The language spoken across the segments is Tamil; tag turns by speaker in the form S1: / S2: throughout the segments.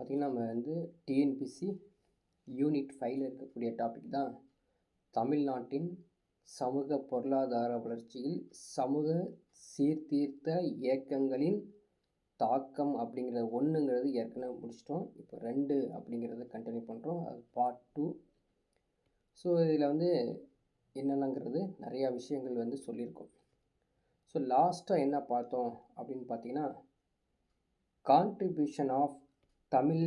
S1: பார்த்திங்கன்னா நம்ம வந்து டிஎன்பிசி யூனிட் 5ல் இருக்கக்கூடிய டாபிக் தான் தமிழ்நாட்டின் சமூக பொருளாதார வளர்ச்சியில் சமூக சீர்திருத்த இயக்கங்களின் தாக்கம் அப்படிங்கிறது ஒன்றுங்கிறது ஏற்கனவே முடிச்சிட்டோம். இப்போ 2 அப்படிங்கிறத கண்டினியூ பண்ணுறோம். அது பார்ட் 2. ஸோ இதில் வந்து என்னென்னங்கிறது நிறையா விஷயங்கள் வந்து சொல்லியிருக்கோம். ஸோ லாஸ்ட்டாக என்ன பார்த்தோம் அப்படின்னு பார்த்தீங்கன்னா, contribution of Tamil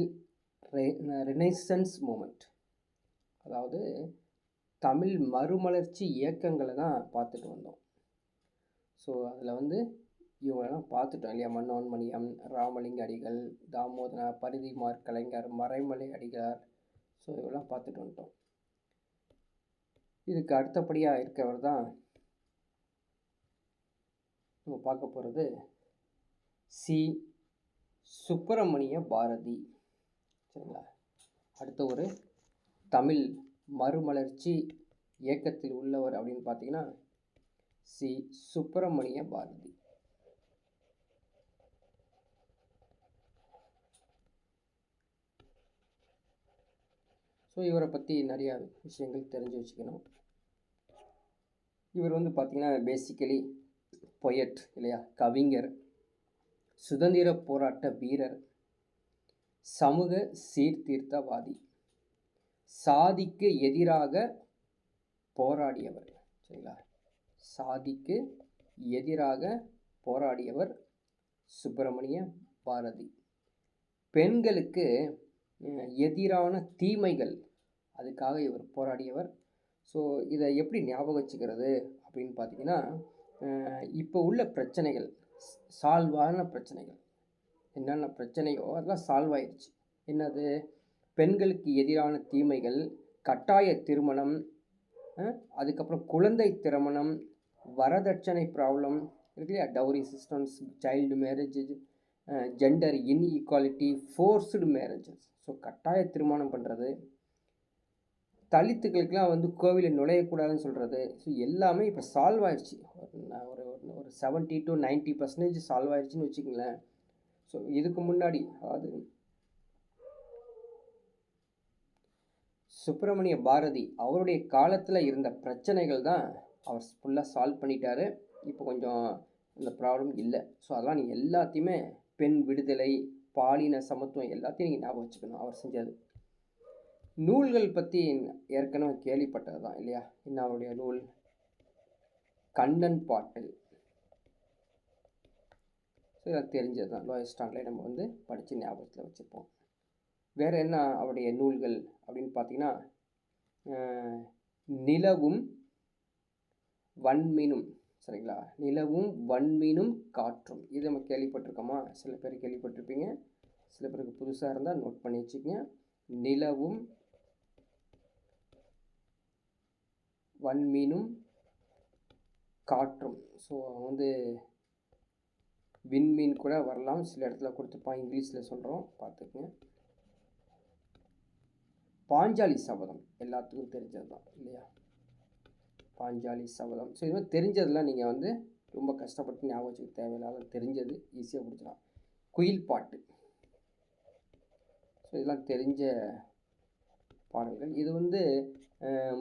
S1: renaissance movement, அதாவது தமிழ் மறுமலர்ச்சி இயக்கங்களை தான் பார்த்துட்டு வந்தோம். ஸோ அதில் வந்து இவங்களெல்லாம் பார்த்துட்டோம் இல்லையா? மன்னோன்மணியம், ராமலிங்க அடிகள், தாமோதர பரிதிமார் கலைஞர், மறைமலை அடிகளார். ஸோ இவெல்லாம் பார்த்துட்டு வந்துட்டோம். இதுக்கு அடுத்தபடியாக இருக்கவர் தான் நம்ம பார்க்க போகிறது சி. சுப்பிரமணிய பாரதி. சரிங்களா? அடுத்த ஒரு தமிழ் மறுமலர்ச்சி இயக்கத்தில் உள்ளவர் அப்படின்னு பார்த்தீங்கன்னா சி. சுப்பிரமணிய பாரதி. ஸோ இவரை பற்றி நிறையா விஷயங்கள் தெரிஞ்சு வச்சுக்கணும். இவர் வந்து பார்த்திங்கன்னா பேசிக்கலி பொயட் இல்லையா? கவிஞர், சுதந்திர போராட்ட வீரர், சமூக சீர்திருத்தவாதி, சாதிக்கு எதிராக போராடியவர். சரிங்களா? சாதிக்கு எதிராக போராடியவர் சுப்பிரமணிய பாரதி. பெண்களுக்கு எதிரான தீமைகள், அதுக்காக இவர் போராடியவர். ஸோ இதை எப்படி ஞாபகம் வச்சுக்கிறது அப்படின்னு பார்த்தீங்கன்னா, இப்போ உள்ள பிரச்சனைகள், சால்வான பிரச்சனைகள், என்னென்ன பிரச்சனையோ அதெல்லாம் சால்வ் ஆயிடுச்சு. என்னது? பெண்களுக்கு எதிரான தீமைகள், கட்டாய திருமணம், அதுக்கப்புறம் குழந்தை திருமணம், வரதட்சணை ப்ராப்ளம் இருக்கு இல்லையா? Dowry systems, child marriage, gender inequality, forced marriages. So கட்டாய திருமணம் பண்ணுறது, தலித்துக்களுக்கெலாம் வந்து கோவிலில் நுழையக்கூடாதுன்னு சொல்கிறது. ஸோ எல்லாமே இப்போ சால்வ் ஆயிடுச்சு. ஒரு 70 to 90% சால்வ் ஆயிடுச்சுன்னு வச்சுக்கோங்களேன். ஸோ இதுக்கு முன்னாடி, அதாவது சுப்பிரமணிய பாரதி அவருடைய காலத்தில் இருந்த பிரச்சனைகள் தான் அவர் ஃபுல்லாக சால்வ் பண்ணிட்டாரு. இப்போ கொஞ்சம் இந்த ப்ராப்ளம் இல்லை. ஸோ அதெல்லாம் நீங்கள் எல்லாத்தையுமே, பெண் விடுதலை, பாலின சமத்துவம் எல்லாத்தையும் நீங்கள் ஞாபகம் வச்சுக்கணும் அவர் செஞ்சது. நூல்கள் பற்றி ஏற்கனவே கேள்விப்பட்டது தான் இல்லையா? இன்னும் அவருடைய நூல் கண்ணன் பாட்டு. ஸோ இதெல்லாம் தெரிஞ்சது தான். லோயர் ஸ்டாண்டர்ட்லேயே நம்ம வந்து படித்து ஞாபகத்தில் வச்சுப்போம். வேறு என்ன அவருடைய நூல்கள் அப்படின்னு பார்த்தீங்கன்னா, நிலவும் வன்மீனும். சரிங்களா? நிலவும் வன்மீனும் காற்றும். இது நம்ம கேள்விப்பட்டிருக்கோமா? சில பேர் கேள்விப்பட்டிருப்பீங்க, சில பேருக்கு புதுசாக இருந்தால் நோட் பண்ணி வச்சுக்கோங்க. நிலவும் வன்மீனும் காற்றும். ஸோ வந்து விண்மீன் கூட வரலாம், சில இடத்துல கொடுத்துப்பான், இங்கிலீஷில் சொல்கிறோம், பார்த்துக்குங்க. பாஞ்சாலி சபதம் எல்லாத்துக்கும் தெரிஞ்சது தான் இல்லையா? பாஞ்சாலி சபதம். ஸோ இது மாதிரி தெரிஞ்சதெல்லாம் நீங்கள் வந்து ரொம்ப கஷ்டப்பட்டு ஞாபகம் வச்சுக்க தேவையில்லாத, தெரிஞ்சது ஈஸியாக பிடிச்சலாம். குயில் பாட்டு. ஸோ இதெல்லாம் தெரிஞ்ச பாடல்கள். இது வந்து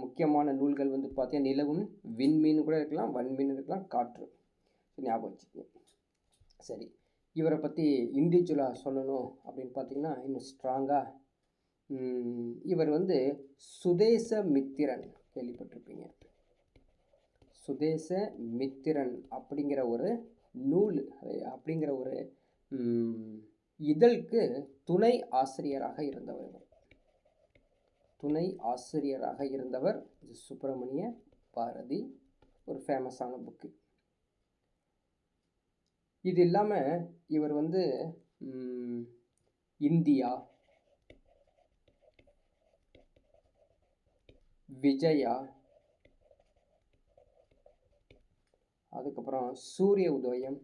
S1: முக்கியமான நூல்கள் வந்து பார்த்தீங்கன்னா, நிலவும் விண்மீன் கூட இருக்கலாம், வன்மீன் இருக்கலாம், காற்று. ஞாபகம் வச்சுக்கோங்க. சரி, இவரை பற்றி இண்டிவிஜுவலாக சொல்லணும் அப்படின்னு பார்த்தீங்கன்னா இன்னும் ஸ்ட்ராங்காக, இவர் வந்து சுதேச மித்திரன் கேள்விப்பட்டிருப்பீங்க. சுதேச மித்திரன் அப்படிங்கிற ஒரு நூல், அப்படிங்கிற ஒரு இதழுக்கு துணை ஆசிரியராக இருந்தவர். துணை ஆசிரியராக இருந்தவர் சுப்பிரமணிய பாரதி. ஒரு ஃபேமஸான புக்கு. இது இல்லாமல் இவர் வந்து இந்தியா, விஜயா, அதுக்கப்புறம் சூரியோதயம்,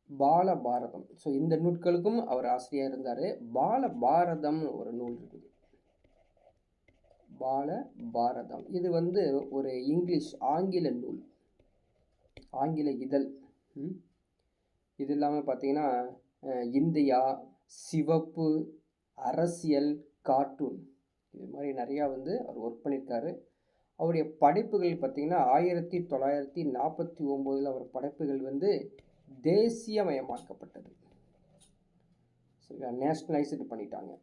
S1: பாலபாரதம். ஸோ இந்த நூல்களுக்கும் அவர் ஆசிரியர் இருந்தார். பாலபாரதம் ஒரு நூல் இருக்குது. பாலபாரதம் இது வந்து ஒரு ஆங்கில நூல். ஆங்கில இதழ். இது இல்லாமல் பார்த்தீங்கன்னா இந்தியா, சிவப்பு, அரசியல், கார்ட்டூன், இது மாதிரி நிறையா வந்து அவர் ஒர்க் பண்ணியிருக்காரு. அவருடைய படைப்புகள் பார்த்திங்கன்னா 1949 அவர் படைப்புகள் வந்து தேசியமயமாக்கப்பட்டது. சரிங்களா, நேஷ்னலைஸ்டு பண்ணிட்டாங்க.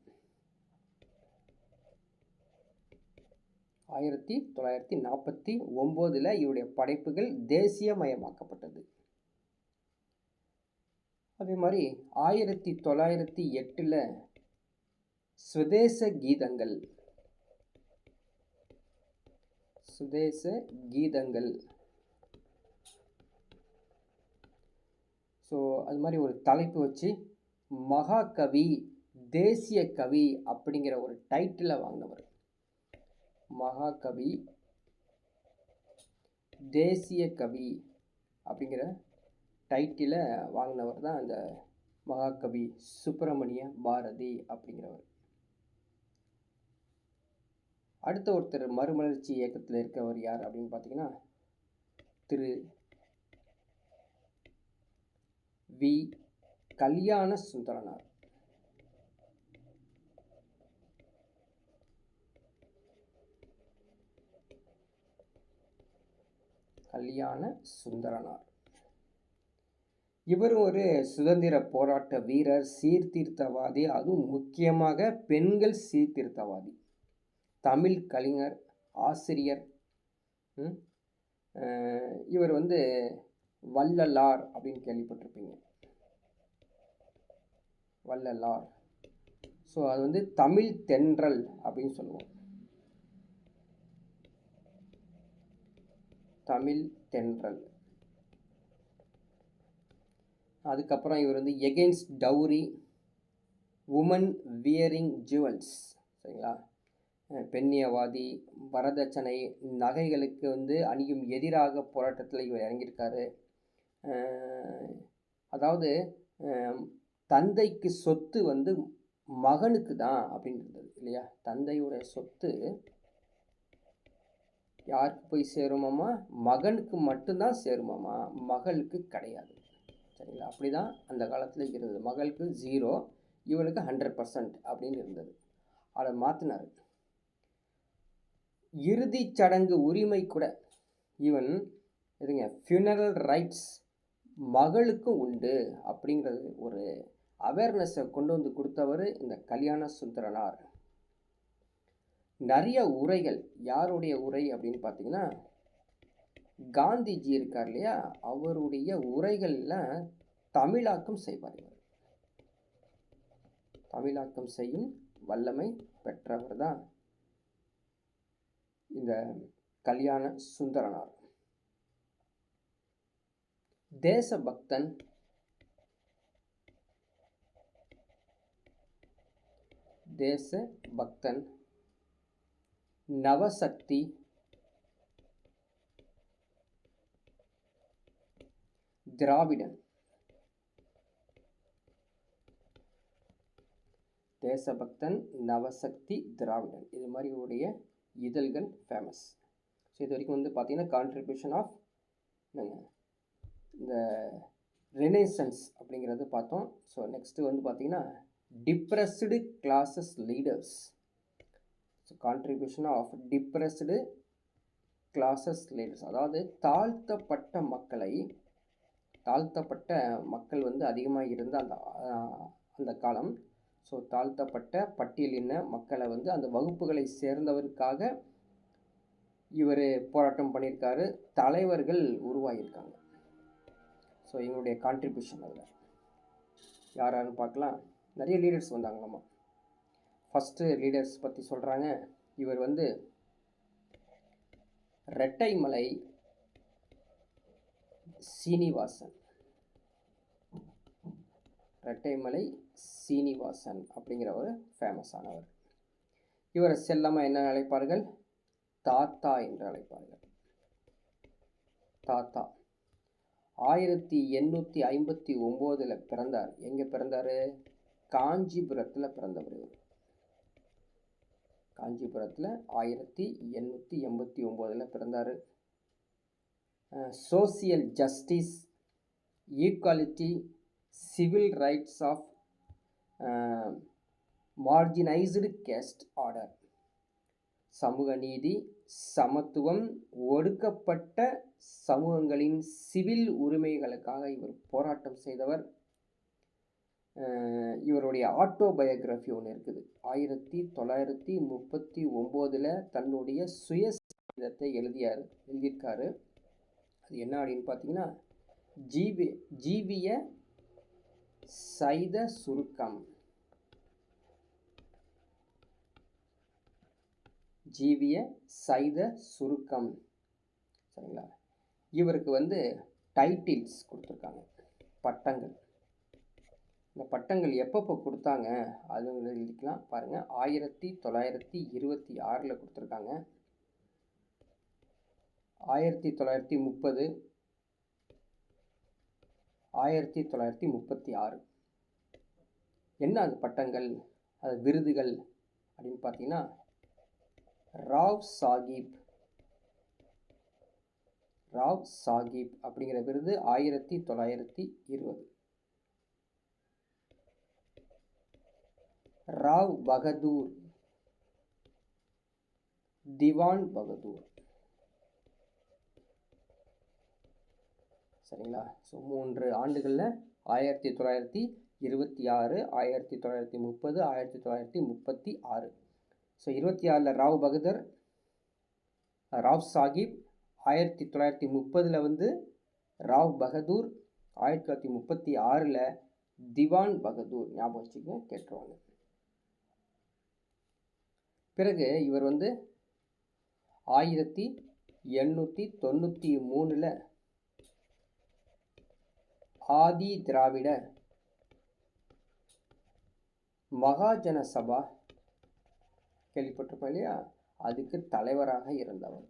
S1: 1949 இவருடைய படைப்புகள் தேசியமயமாக்கப்பட்டது. அதே மாதிரி 1908 சுதேச கீதங்கள் ஸோ அது மாதிரி ஒரு தலைப்பு வச்சு மகாகவி, தேசிய கவி அப்படிங்கிற ஒரு டைட்டிலை வாங்கினவர். மகாகவி, தேசிய கவி அப்படிங்கிற டைட்டிலை வாங்கினவர் தான் அந்த மகாகவி சுப்பிரமணிய பாரதி அப்படிங்கிறவர். அடுத்த ஒருத்தர் மறுமலர்ச்சி இயக்கத்தில் இருக்கவர் யார் அப்படின்னு பார்த்தீங்கன்னா திரு வி. கல்யாண சுந்தரனார். இவர் ஒரு சுதந்திர போராட்ட வீரர், சீர்திருத்தவாதி, அதுவும் முக்கியமாக பெண்கள் சீர்திருத்தவாதி, தமிழ் கலைஞர், ஆசிரியர். இவர் வந்து வள்ளலார் அப்படின்னு கேள்விப்பட்டிருப்பீங்க. வள்ளலார். ஸோ அது வந்து தமிழ் தென்றல் அப்படின்னு சொல்லுவோம். தமிழ் தென்றல். அதுக்கப்புறம் இவர் வந்து against dowry, woman wearing jewels, சரிங்களா, பெண்ணியவாதி, வரதட்சணை, நகைகளுக்கு வந்து அணியும் எதிராக போராட்டத்தில் இவர் இறங்கியிருக்காரு. அதாவது தந்தைக்கு சொத்து வந்து மகனுக்கு தான் அப்படின்றது இல்லையா, தந்தையுடைய சொத்து யாருக்கு போய் சேருமாமா, மகனுக்கு மட்டும்தான் சேருமாமா, மகளுக்கு கிடையாது. சரிங்களா, அப்படி தான் அந்த காலத்தில் இருந்தது. மகளுக்கு 0, இவனுக்கு 100% அப்படின்னு இருந்தது. அதை மாற்றினார். இறுதி சடங்கு உரிமை கூட ஈவன் இதுங்க ஃபியூனரல் ரைட்ஸ் மகளுக்கும் உண்டு அப்படிங்கிறது ஒரு அவேர்னஸை கொண்டு வந்து கொடுத்தவர் இந்த கல்யாண சுந்தரனார். நிறைய உரைகள், யாருடைய உரை அப்படின்னு பார்த்தீங்கன்னா காந்திஜி இருக்கார் இல்லையா, அவருடைய உரைகள்லாம் தமிழாக்கம் செய்வார். தமிழாக்கம் செய்யும் வல்லமை பெற்றவர் தான் இந்த கல்யாண சுந்தரனார். தேசபக்தன், நவசக்தி, திராவிடன். தேசபக்தன், நவசக்தி, திராவிடன், இது மாதிரி உடைய இதழ்கள் ஃபேமஸ். ஸோ இது வரைக்கும் வந்து பார்த்தீங்கன்னா கான்ட்ரிபியூஷன் ஆஃப் இந்த ரெனேசன்ஸ் அப்படிங்கிறது பார்த்தோம். ஸோ நெக்ஸ்ட்டு வந்து பார்த்தீங்கன்னா depressed classes leaders. So contribution of depressed classes leaders, அதாவது தாழ்த்தப்பட்ட மக்கள் வந்து அதிகமாக இருந்த அந்த காலம். ஸோ தாழ்த்தப்பட்ட பட்டியலின மக்களை வந்து அந்த வகுப்புகளை சேர்ந்தவருக்காக இவர் போராட்டம் பண்ணியிருக்காரு. தலைவர்கள் உருவாகியிருக்காங்க. ஸோ இவங்களுடைய கான்ட்ரிபியூஷன் அதில் யார் யாருன்னு பார்க்கலாம். நிறைய லீடர்ஸ் வந்தாங்களாமா. ஃபஸ்ட்டு லீடர்ஸ் பற்றி சொல்கிறாங்க. இவர் வந்து ரெட்டைமலை சீனிவாசன் அப்படிங்கிறவர் ஃபேமஸ் ஆனவர். இவரை செல்லமாக என்ன அழைப்பார்கள், தாத்தா என்று அழைப்பார்கள். தாத்தா 1859 பிறந்தார். எங்கே பிறந்தார், காஞ்சிபுரத்தில் பிறந்தவர். இவர் காஞ்சிபுரத்தில் 1889 பிறந்தார். Social justice, equality, civil rights of marginalised caste order, சமூக நீதி, சமத்துவம், ஒடுக்கப்பட்ட சமூகங்களின் சிவில் உரிமைகளுக்காக இவர் போராட்டம் செய்தவர். இவருடைய ஆட்டோபயோகிராஃபி ஒன்று இருக்குது. 1939 தன்னுடைய சுயசரிதத்தை எழுதியிருக்காரு. அது என்ன அப்படின்னு பார்த்தீங்கன்னா, ஜீவிய சைத சுருக்கம். ஜீவிய சைத சுருக்கம். சரிங்களா? இவருக்கு டைட்டில்ஸ் கொடுத்துருக்காங்க, பட்டங்கள். இந்த பட்டங்கள் எப்பப்போ கொடுத்தாங்க அது எழுதிக்கலாம் பாருங்கள். 1926 கொடுத்துருக்காங்க, 1930, 1936. என்ன அது பட்டங்கள், அது விருதுகள் அப்படின்னு பார்த்தீங்கன்னா, ராவ் சாகிப் அப்படிங்கிற விருது 1920. ராவ் பகதூர், திவான் பகதூர். சரிங்களா? ஸோ 3 ஆண்டுகளில் 1926, 1930, 1936. ஸோ 26 ராவ் சாகிப், 1930 ராவ் பகதூர், 1936 திவான் பகதூர். ஞாபகம் வச்சுக்க, கேட்டுருவாங்க. பிறகு இவர் 1893 ஆதி திராவிட மகாஜன சபா, கேள்விப்பட்டிருப்போம் இல்லையா, அதுக்கு தலைவராக இருந்தவர்.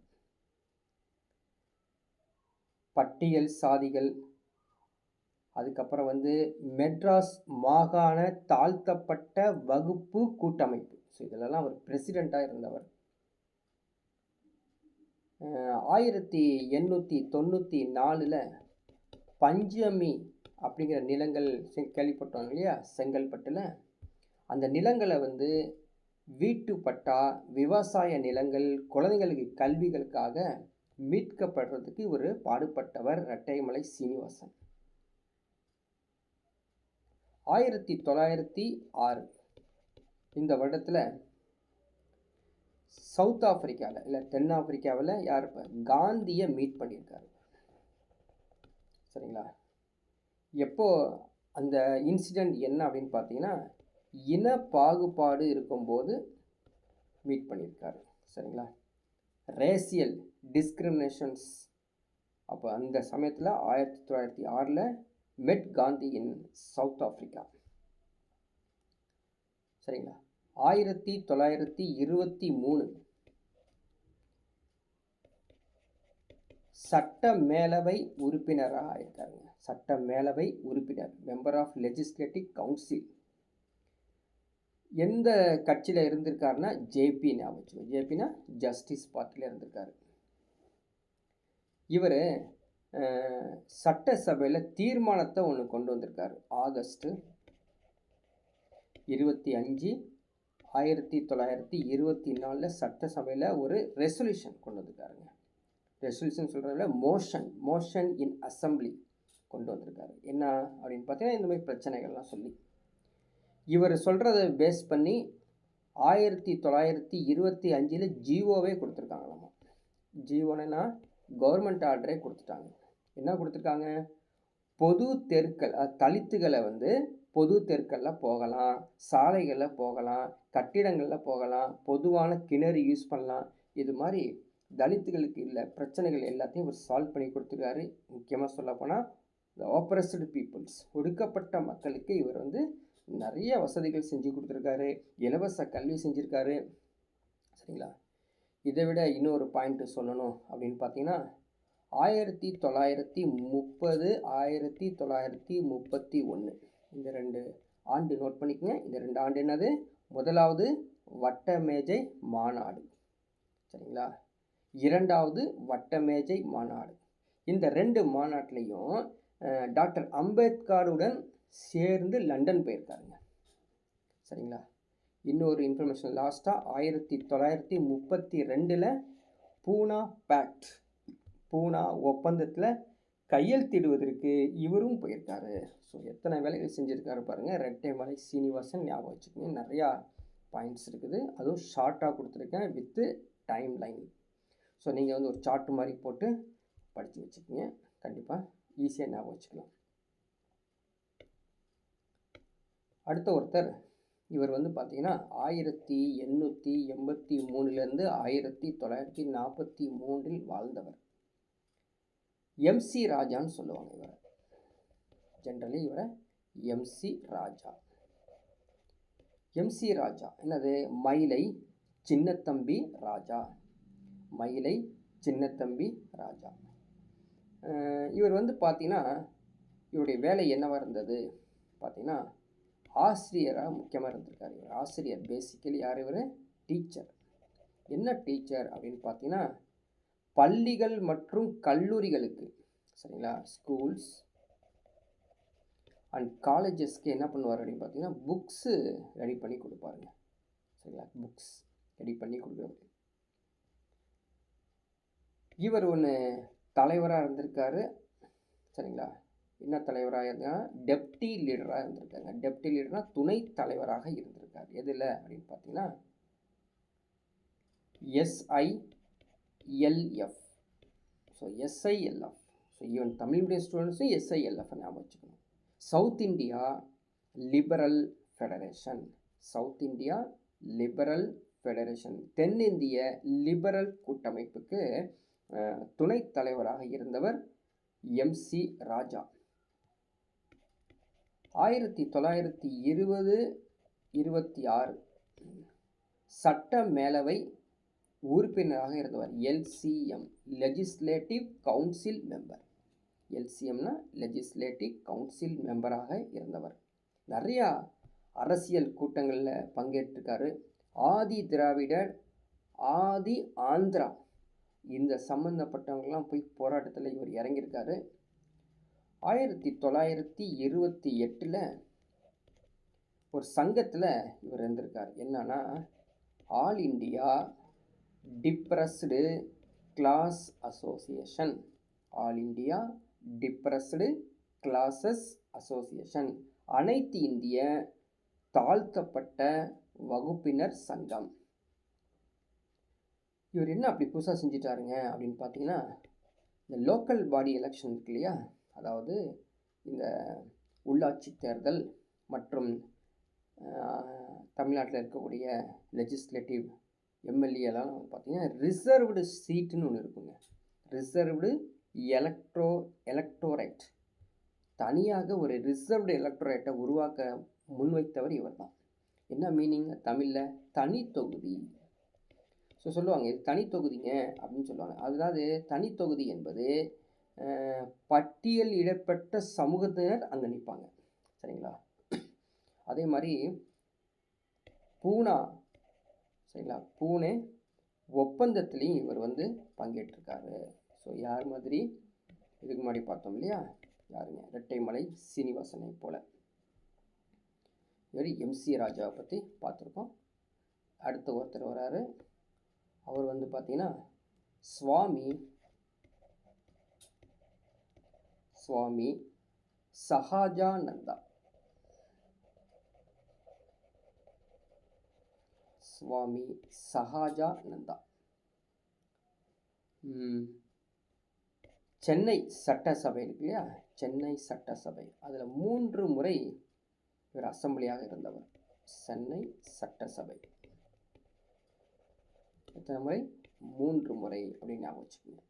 S1: பட்டியல் சாதிகள், அதுக்கப்புறம் மெட்ராஸ் மாகாண தாழ்த்தப்பட்ட வகுப்பு கூட்டமைப்பு, ஸோ இதிலெல்லாம் அவர் பிரசிடெண்ட்டாக இருந்தவர். 1894 பஞ்சமி அப்படிங்கிற நிலங்கள் கேள்விப்பட்டோம் இல்லையா, செங்கல்பட்டில். அந்த நிலங்களை வீட்டு பட்டா, விவசாய நிலங்கள், குழந்தைங்களுக்கு கல்விகளுக்காக மீட்கப்படுறதுக்கு இவர் பாடுபட்டவர். இரட்டைமலை சீனிவாசன். 1906 இந்த வருடத்தில் சவுத் ஆப்பிரிக்காவில் இல்லை தென்னாப்பிரிக்காவில் யார் காந்தியை மீட் பண்ணியிருக்காரு. சரிங்களா? எப்போ அந்த இன்சிடெண்ட் என்ன அப்படின்னு பார்த்தீங்கன்னா, இன பாகுபாடு இருக்கும்போது மீட் பண்ணியிருக்காரு. சரிங்களா? Racial discriminations. அப்போ அந்த சமயத்தில் 1906 மெட் காந்தி இன் சவுத் ஆப்பிரிக்கா. சரிங்களா? 1923 சட்ட மேலவை உறுப்பினராக ஆயிருக்காருங்க. சட்ட மேலவை உறுப்பினர், மெம்பர் ஆஃப் லெஜிஸ்லேட்டிவ் கவுன்சில். எந்த கட்சியில் இருந்திருக்காருன்னா ஜேபி. ஞாபகம், ஜேபினா ஜஸ்டிஸ் பார்ட்டியில் இருந்திருக்காரு. இவர் சட்டசபையில் தீர்மானத்தை ஒன்று கொண்டு வந்திருக்காரு. ஆகஸ்ட் 25, 1924 சட்டசபையில் ஒரு ரெசல்யூஷன் கொண்டு வந்திருக்காருங்க. ரெசல்யூஷன் சொல்கிறதுல மோஷன் இன் அசம்பிளி கொண்டு வந்திருக்காரு. என்ன அப்படின்னு பார்த்தீங்கன்னா, இந்த மாதிரி பிரச்சனைகள்லாம் சொல்லி இவர் சொல்கிறத பேஸ் பண்ணி 1925 ஜிஓவே கொடுத்துருக்காங்களாமா. ஜிஓனா கவர்மெண்ட் ஆர்டரே கொடுத்துட்டாங்க. என்ன கொடுத்துருக்காங்க? பொது தெருக்கள், தலித்துகளை பொது தெருக்களில் போகலாம், சாலைகளில் போகலாம், கட்டிடங்களில் போகலாம், பொதுவான கிணறு யூஸ் பண்ணலாம். இது மாதிரி தலித்துகளுக்கு இல்லை பிரச்சனைகள் எல்லாத்தையும் இவர் சால்வ் பண்ணி கொடுத்துருக்காரு. முக்கியமாக சொல்லப்போனால் இந்த ஆப்ரஸ்டு பீப்புள்ஸ், ஒடுக்கப்பட்ட மக்களுக்கு இவர் நிறைய வசதிகள் செஞ்சு கொடுத்துருக்காரு. இலவச கல்வி செஞ்சுருக்காரு. சரிங்களா? இதை விட இன்னொரு பாயிண்ட்டு சொல்லணும் அப்படின்னு பார்த்தீங்கன்னா, 1930, 1931 இந்த 2 ஆண்டு நோட் பண்ணிக்கங்க. இந்த 2 ஆண்டு என்னது? முதலாவது வட்டமேஜை மாநாடு. சரிங்களா? இரண்டாவது வட்டமேஜை மாநாடு. இந்த 2 மாநாட்டிலையும் டாக்டர் அம்பேத்கருடன் சேர்ந்து லண்டன் போயிருக்காருங்க. சரிங்களா? இன்னொரு இன்ஃபர்மேஷன் லாஸ்ட்டாக 1932 பூனா ஒப்பந்தத்தில் கையெழுத்திடுவதற்கு இவரும் போயிருக்காரு. ஸோ எத்தனை வேலைகள் செஞ்சுருக்காரு பாருங்கள். ரெட்டைமலை சீனிவாசன் ஞாபகம் வச்சுக்கோங்க. நிறையா பாயிண்ட்ஸ் இருக்குது, அதுவும் ஷார்ட்டாக கொடுத்துருக்கேன் வித்து டைம் லைன். ஸோ நீங்கள் வந்து ஒரு சார்ட்டு மாதிரி போட்டு படித்து வச்சுக்கோங்க, கண்டிப்பாக ஈஸியாக ஞாபகம் வச்சுக்கலாம். அடுத்த ஒருத்தர், இவர் வந்து பார்த்தீங்கன்னா 1883 1943 வாழ்ந்தவர். எம்சி ராஜான்னு சொல்லுவாங்க இவரை. ஜென்ரலி இவரை எம்சி ராஜா. எம்சி ராஜா என்னது? மயிலை சின்னத்தம்பி ராஜா. மயிலை சின்னத்தம்பி ராஜா. இவர் வந்து பார்த்தீங்கன்னா இவருடைய வேலை என்னவாக இருந்தது பார்த்தீங்கன்னா ஆசிரியராக முக்கியமாக இருந்திருக்காரு. இவர் ஆசிரியர். பேசிக்கலி யார் இவர்? டீச்சர். என்ன டீச்சர் அப்படின்னு பார்த்தீங்கன்னா பள்ளிகள் மற்றும் கல்லூரிகளுக்கு, சரிங்களா, ஸ்கூல்ஸ் அண்ட் காலேஜஸ்க்கு என்ன பண்ணுவார் அப்படின்னு பார்த்தீங்கன்னா புக்ஸு ரெடி பண்ணி கொடுப்பாருங்க. சரிங்களா? புக்ஸ் ரெடி பண்ணி கொடுக்குறது. இவர் ஒன்று தலைவராக இருந்திருக்காரு. சரிங்களா? என்ன தலைவராக இருந்தால் டெப்டி லீடராக இருந்திருக்காங்க. டெப்டி லீடர்னால் துணை தலைவராக இருந்திருக்காரு. எதில் அப்படின்னு பார்த்தீங்கன்னா SILF. So SILF. So even Tamil medium ஸ்டூடெண்ட்ஸும் SILF ஞாபகம் வச்சுக்கணும். South India liberal federation. South India liberal federation, தென்னிந்திய லிபரல் கூட்டமைப்புக்கு துணைத் தலைவராக இருந்தவர் எம்சி ராஜா. 1920-26 சட்ட மேலவை உறுப்பினராக இருந்தவர். LCM, legislative council member. LCMனா லெஜிஸ்லேட்டிவ் கவுன்சில் மெம்பராக இருந்தவர். நிறையா அரசியல் கூட்டங்களில் பங்கேற்றிருக்காரு. ஆதி திராவிடர், ஆதி ஆந்திரா இந்த சம்மந்தப்பட்டவங்களாம் போய் போராட்டத்தில் இவர் இறங்கியிருக்காரு. 1928 ஒரு சங்கத்தில் இவர் இருந்திருக்கார். என்னன்னா all India depressed class association. All India depressed classes association, அனைத்து இந்திய தாழ்த்தப்பட்ட வகுப்பினர் சங்கம். இவர் என்ன அப்படி புதுசாக செஞ்சிட்டாருங்க அப்படின்னு பார்த்தீங்கன்னா இந்த லோக்கல் பாடி எலெக்ஷன் இருக்கு இல்லையா, அதாவது இந்த உள்ளாட்சி தேர்தல் மற்றும் தமிழ்நாட்டில் இருக்கக்கூடிய லெஜிஸ்லேட்டிவ் எம்எல்ஏலாம் பார்த்தீங்கன்னா ரிசர்வ்டு சீட்டுன்னு ஒன்று இருக்குங்க. Reserved electorate. தனியாக ஒரு ரிசர்வ்டு எலக்டோரேட்டை உருவாக்க முன்வைத்தவர் இவர் தான். என்ன மீனிங் தமிழில்? தனி தொகுதி. ஸோ சொல்லுவாங்க இது தனி தொகுதிங்க அப்படின்னு சொல்லுவாங்க. அதாவது தனி தொகுதி என்பது பட்டியலிடப்பட்ட சமூகத்தினர் அங்கே நிற்பாங்க. சரிங்களா? அதே மாதிரி பூனா, சரிங்களா, பூனே ஒப்பந்தத்துலேயும் இவர் வந்து பங்கேற்றிருக்காரு. ஸோ யார் மாதிரி இதுக்கு முன்னாடி பார்த்தோம் இல்லையா, யாருங்க? ரெட்டைமலை சீனிவாசனை போல. இவர் எம்சி ராஜாவை பற்றி பார்த்துருக்கோம். அடுத்த ஒருத்தர் வராரு. அவர் வந்து பார்த்தீங்கன்னா சுவாமி சஹாஜானந்தா. சுவாமி சஹாஜானந்தா சென்னை சட்டசபை இருக்கு இல்லையா, சென்னை சட்டசபை, அதில் 3 முறை இவர் அசம்பிளியாக இருந்தவர். சென்னை சட்டசபை எத்தனை முறை? 3 முறை அப்படின்னு ஞாபகம் வச்சுக்கோங்க.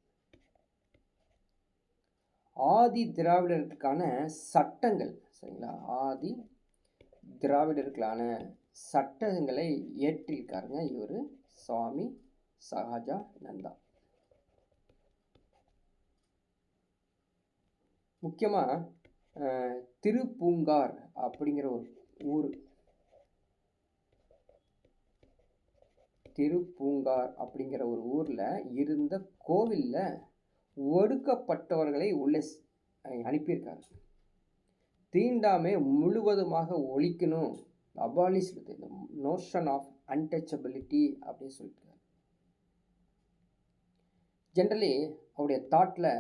S1: ஆதி திராவிடருக்கான சட்டங்கள், சரிங்களா, ஆதி திராவிடருக்கான சட்டங்களை ஏற்றிருக்காருங்க இவர் சுவாமி சஹாஜானந்தா. முக்கியமாக திருப்பூங்கார் அப்படிங்கிற ஒரு ஊர், திருப்பூங்கார் அப்படிங்கிற ஒரு ஊரில் இருந்த கோவிலில் ஒடுக்கப்பட்டவர்களை உள்ளே அனுப்பியிருக்காரு. தீண்டாமை முழுவதுமாக ஒழிக்கணும், abolish the notion of untouchability அப்படின்னு சொல்லியிருக்காரு. ஜென்ரலி அவருடைய தாட்டில்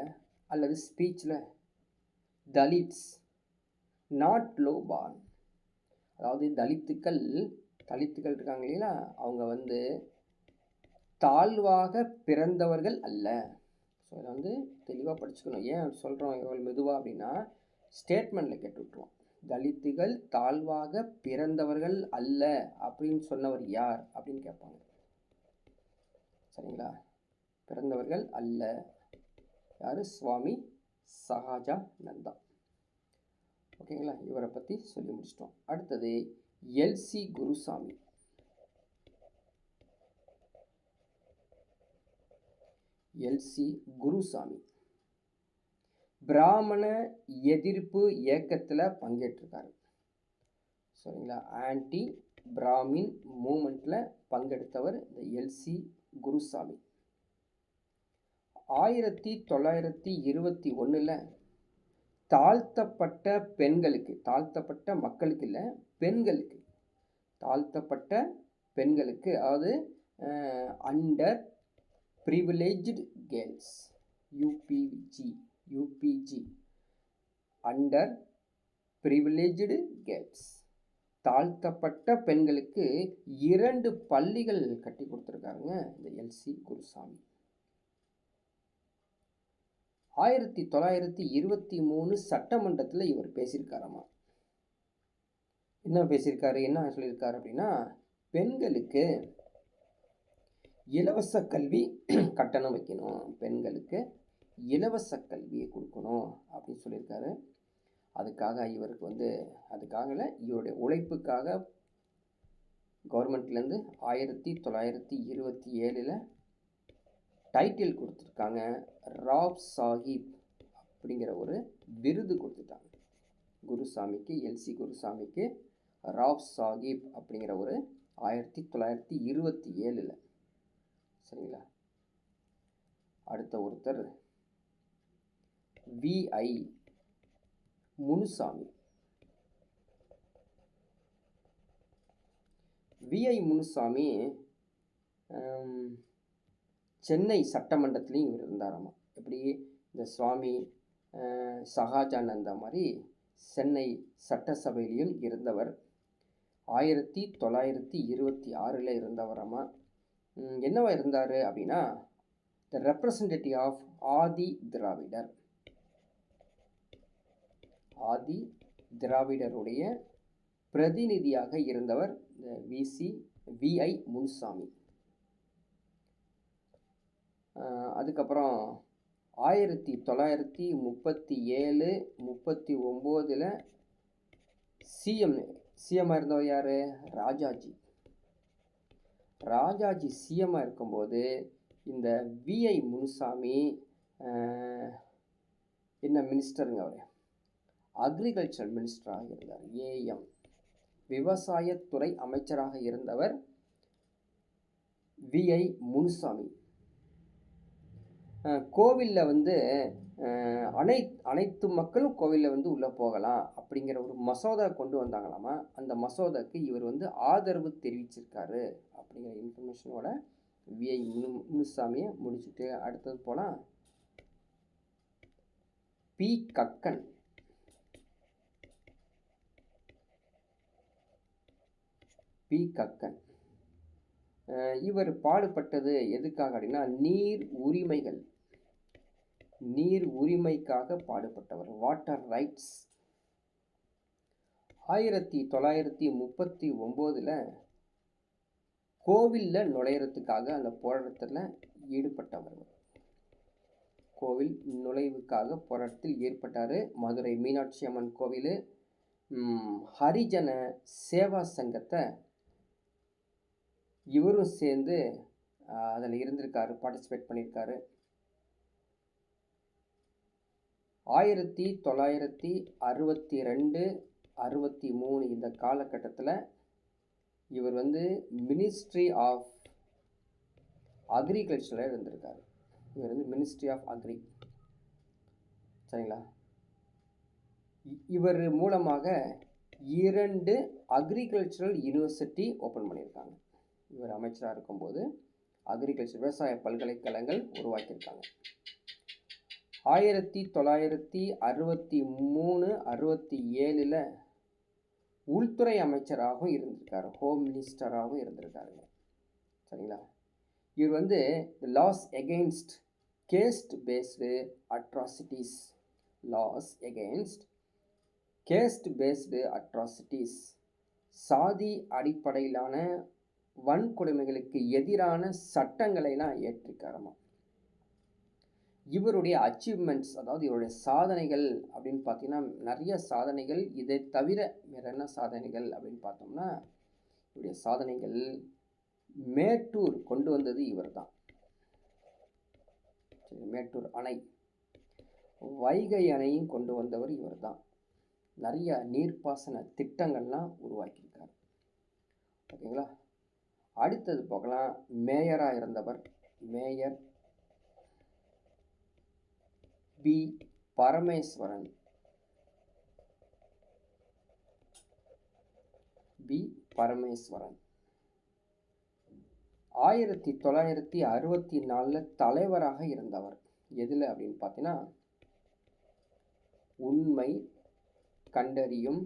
S1: அல்லது ஸ்பீச்சில் தலித்ஸ் நாட் லோ பார்ன், அதாவது தலித்துக்கள் இருக்காங்க இல்லையா, அவங்க வந்து தாழ்வாக பிறந்தவர்கள் அல்ல. ஸோ இதை வந்து தெளிவாக படிச்சுக்கணும். ஏன் சொல்கிறோம் எவ்வளோ மெதுவாக அப்படின்னா, ஸ்டேட்மெண்ட்டில் கேட்டு விட்டுருவோம். தலித்துகள் தாழ்வாக பிறந்தவர்கள் அல்ல அப்படின்னு சொன்னவர் யார் அப்படின்னு கேட்பாங்க. சரிங்களா? பிறந்தவர்கள் அல்ல யார்? சுவாமி சகாஜானந்தா. ஓகேங்களா? இவரை பற்றி சொல்லி முடிச்சிட்டோம். அடுத்தது எல்சி குருசாமி. எல்சி குருசாமி பிராமண எதிர்ப்பு இயக்கத்தில் பங்கேற்றிருக்காரு. சரிங்களா? ஆன்டி பிராமின் மூமெண்ட்டில் பங்கெடுத்தவர் இந்த எல்சி குருசாமி. 1921 தாழ்த்தப்பட்ட பெண்களுக்கு, தாழ்த்தப்பட்ட மக்களுக்கு இல்லை, பெண்களுக்கு, தாழ்த்தப்பட்ட பெண்களுக்கு, அதாவது under privileged girls, UPG under privileged girls, தாழ்த்தப்பட்ட பெண்களுக்கு 2 பள்ளிகள் கட்டி கொடுத்துருக்காருங்க இந்த எல்சி குருசாமி. 1923 சட்டமன்றத்தில் இவர் பேசியிருக்காராமா. என்ன பேசியிருக்காரு, என்ன சொல்லியிருக்காரு அப்படின்னா, பெண்களுக்கு இலவச கல்வி கட்டணம் வைக்கணும், பெண்களுக்கு இலவச கல்வியை கொடுக்கணும் அப்படின்னு சொல்லியிருக்காரு. அதுக்காக இவருக்கு வந்து, அதுக்காக இவருடைய உழைப்புக்காக கவர்மெண்ட்லேருந்து 1927 டைட்டில் கொடுத்துருக்காங்க. ராவ் சாஹிப் அப்படிங்கிற ஒரு விருது கொடுத்துட்டாங்க குருசாமிக்கு, எல்சி குருசாமிக்கு ராவ் சாஹிப் அப்படிங்கிற ஒரு 1927. சரிங்களா? அடுத்த ஒருத்தர் விஐ முனுசாமி. விஐ முனுசாமி சென்னை சட்டமன்றத்திலையும் இவர் இருந்தாராமா. எப்படி இந்த சுவாமி சகாஜானந்தா மாதிரி சென்னை சட்டசபையிலையும் இருந்தவர். 1926 இருந்தவராமா. என்னவா இருந்தார் அப்படின்னா, த ரெப்ரசன்டேட்டிவ் ஆஃப் ஆதி திராவிடர், ஆதி திராவிடருடைய பிரதிநிதியாக இருந்தவர் விஐ முனுசாமி. அதுக்கப்புறம் 1937-39 சிஎம்மாக இருந்தவர் யார்? ராஜாஜி சிஎம்மாக இருக்கும்போது இந்த விஐ முனுசாமி என்ன மினிஸ்டருங்க, அவர் அக்ரிகல்ச்சர் மினிஸ்டராக இருந்தார். ஏஎம் விவசாயத்துறை அமைச்சராக இருந்தவர் விஐ முனுசாமி. கோவிலில் வந்து அனைத்து மக்களும் கோவிலில் வந்து உள்ளே போகலாம் அப்படிங்கிற ஒரு மசோதா கொண்டு வந்தாங்களாமா. அந்த மசோதாக்கு இவர் வந்து ஆதரவு தெரிவிச்சிருக்காரு அப்படிங்கிற இன்ஃபர்மேஷனோட விஐ முனுசாமியை முடிச்சுட்டு அடுத்தது போனால் பி கக்கன். இவர் பாடுபட்டது எதுக்காக அப்படின்னா, நீர் உரிமைக்காக பாடுபட்டவர், வாட்டர் ரைட்ஸ். 1939 கோவிலில் நுழையிறதுக்காக அந்த போராட்டத்தில் ஈடுபட்டவர். கோவில் நுழைவுக்காக போராட்டத்தில் ஈடுபட்டார். மதுரை மீனாட்சி அம்மன் கோவில், ஹரிஜன சேவா சங்கத்தை இவரும் சேர்ந்து அதில் இருந்திருக்காரு, பார்ட்டிசிபேட் பண்ணியிருக்காரு. 1962-63 இந்த காலகட்டத்தில் இவர் வந்து மினிஸ்ட்ரி ஆஃப் அக்ரிகல்ச்சரில் இருந்திருக்காரு. இவர் வந்து மினிஸ்ட்ரி ஆஃப் அக்ரி சரிங்களா. இவர் மூலமாக 2 அக்ரிகல்ச்சரல் யூனிவர்சிட்டி ஓப்பன் பண்ணியிருக்காங்க. இவர் அமைச்சராக இருக்கும்போது அக்ரிகல்ச்சர் விவசாய பல்கலைக்கழகங்கள் உருவாக்கியிருக்காங்க. 1963-67 உள்துறை அமைச்சராகவும் இருந்திருக்காரு, ஹோம் மினிஸ்டராகவும் இருந்திருக்காருங்க. சரிங்களா. இவர் வந்து laws against caste based atrocities, சாதி அடிப்படையிலான வன்கொடுமைகளுக்கு எதிரான சட்டங்களைலாம் ஏற்றிருக்காரமா. இவருடைய அச்சீவ்மெண்ட்ஸ், அதாவது இவருடைய சாதனைகள் அப்படின்னு பார்த்தீங்கன்னா நிறைய சாதனைகள். இதை தவிர வேற என்ன சாதனைகள் அப்படின்னு பார்த்தோம்னா, இவருடைய சாதனைகள் மேட்டூர் கொண்டு வந்தது இவர் தான். மேட்டூர் அணை, வைகை அணையும் கொண்டு வந்தவர் இவர் தான். நிறைய நீர்ப்பாசன திட்டங்கள்லாம் உருவாக்கியிருக்கார். ஓகேங்களா. அடுத்தது பார்க்கலாம். மேயராக இருந்தவர் மேயர் பி பரமேஸ்வரன். 1964 தலைவராக இருந்தவர். எதில் அப்படின்னு பார்த்தீங்கன்னா, உண்மை கண்டறியும்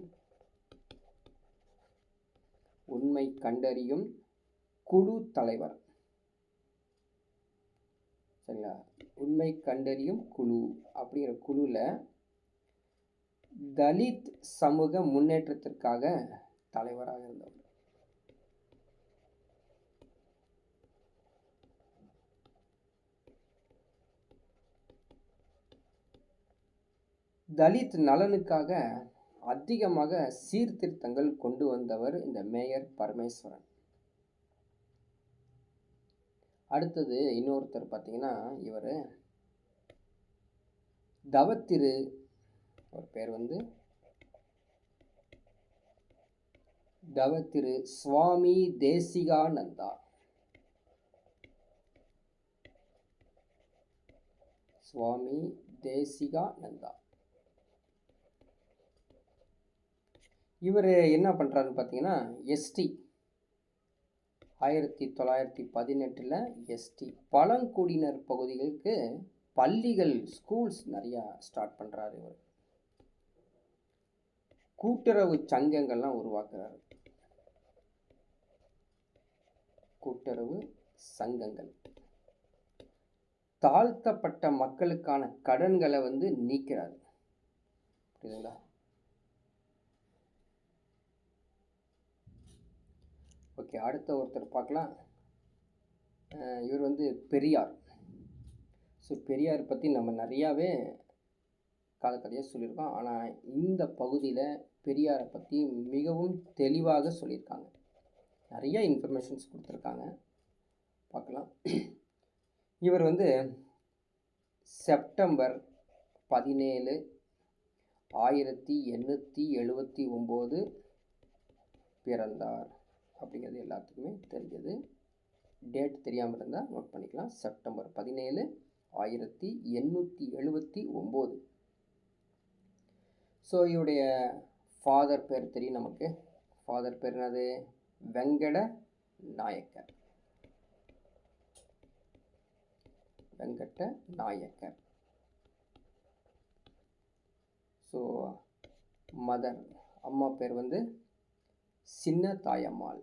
S1: குழு தலைவர். சரிங்களா. உண்மை கண்டறியும் குழு அப்படிங்கிற குழுவில் தலித் சமூக முன்னேற்றத்திற்காக தலைவராக இருந்தவர். தலித் நலனுக்காக அதிகமாக சீர்திருத்தங்கள் கொண்டு வந்தவர் இந்த மேயர் பரமேஸ்வரன். அடுத்தது இன்னொருத்தர் பார்த்தீங்கன்னா, இவர் தவத்திரு, அவர் பேர் வந்து தவத்திரு சுவாமி தேசிகானந்தா. இவர் என்ன பண்ணுறாருன்னு பார்த்தீங்கன்னா, எஸ்டி 1918 எஸ்டி பழங்குடியினர் பகுதிகளுக்கு பள்ளிகள், ஸ்கூல்ஸ் நிறையா ஸ்டார்ட் பண்ணுறாரு. இவர் கூட்டுறவு சங்கங்கள்லாம் உருவாக்குறாரு. கூட்டுறவு சங்கங்கள், தாழ்த்தப்பட்ட மக்களுக்கான கடன்களை வந்து நீக்கிறார். புரியுதுங்களா. ஓகே, அடுத்த ஒருத்தர் பார்க்கலாம். இவர் வந்து பெரியார். ஸோ பெரியார் பற்றி நம்ம நிறையாவே கதையாக சொல்லியிருக்கோம். ஆனால் இந்த பகுதியில் பெரியாரை பற்றி மிகவும் தெளிவாக சொல்லியிருக்காங்க. நிறைய இன்ஃபர்மேஷன்ஸ் கொடுத்துருக்காங்க, பார்க்கலாம். இவர் வந்து செப்டம்பர் 17, 1879 பிறந்தார் அப்படிங்கிறது எல்லாத்துக்குமே தெரிஞ்சது. டேட் தெரியாமல் இருந்தால் நோட் பண்ணிக்கலாம். செப்டம்பர் 17, 1879. ஸோ இவருடைய ஃபாதர் பேர் தெரியும் நமக்கு. ஃபாதர் பேர் என்னது? வெங்கட நாயக்கர். ஸோ மதர், அம்மா பேர் வந்து சின்ன தாயம்மாள்.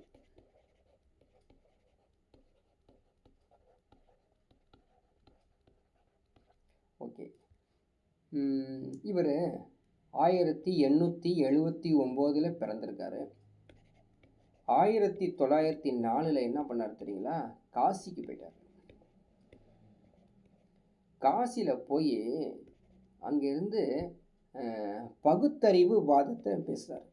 S1: ஓகே. இவர் 1879 பிறந்திருக்காரு. 1904 என்ன பண்ணார் தெரியுங்களா? காசிக்கு போயிட்டார். காசியில் போய் அங்கிருந்து பகுத்தறிவு வாதத்தை பேசுகிறார்.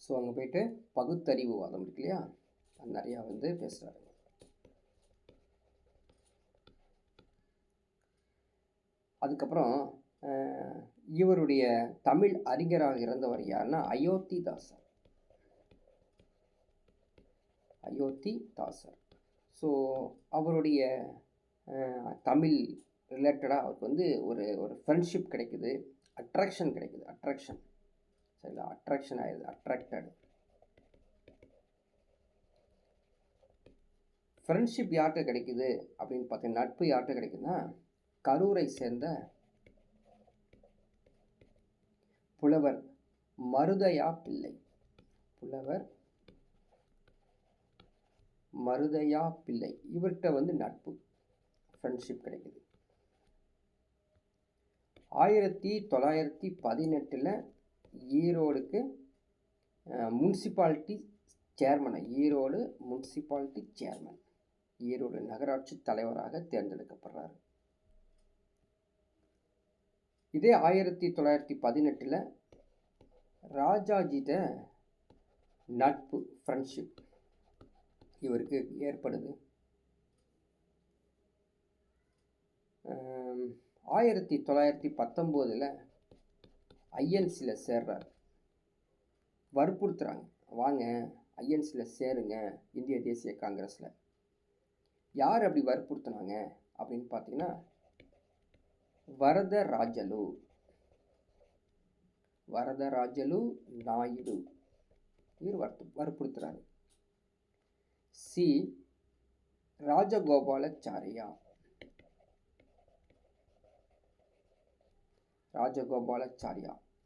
S1: ஸோ அங்கே போயிட்டு பகுத்தறிவு வாதம் இருக்கு இல்லையா, அது நிறையா வந்து பேசுகிறாரு. அதுக்கப்புறம் இவருடைய தமிழ் அறிஞராக இருந்தவர் யாருன்னா அயோத்திதாசர். அயோத்திதாசர். ஸோ அவருடைய தமிழ் ரிலேட்டடாக அவருக்கு வந்து ஒரு ஒரு ஃப்ரெண்ட்ஷிப் கிடைக்குது, அட்ராக்ஷன் கிடைக்குது. சரிங்களா, அட்ராக்ஷன் ஆயிடுது, அட்ராக்டட். ஃப்ரெண்ட்ஷிப் யார்கிட்ட கிடைக்குது அப்படின்னு பார்த்தீங்கன்னா, நட்பு யார்கிட்ட கிடைக்குதுன்னா, கரூரை சேர்ந்த புலவர் மருதையா பிள்ளை. இவர்கிட்ட வந்து நட்பு, ஃப்ரெண்ட்ஷிப் கிடைக்குது. 1918 ஈரோடுக்கு முனிசிபாலிட்டி சேர்மன், ஈரோடு நகராட்சி தலைவராக தேர்ந்தெடுக்கப்படுறாரு. இதே 1918 ராஜாஜிட்ட நட்பு, ஃப்ரெண்ட்ஷிப் இவருக்கு ஏற்படுது. 1919 ஐஎன்சியில் சேர்றார். வற்புறுத்துறாங்க, வாங்க ஐஎன்சியில் சேருங்க இந்திய தேசிய காங்கிரஸில். யார் அப்படி வற்புறுத்தினாங்க அப்படின்னு பார்த்தீங்கன்னா, வரதராஜலு நாயுடு இவர் வற்புறுத்துறாரு. சி ராஜகோபாலாச்சாரியா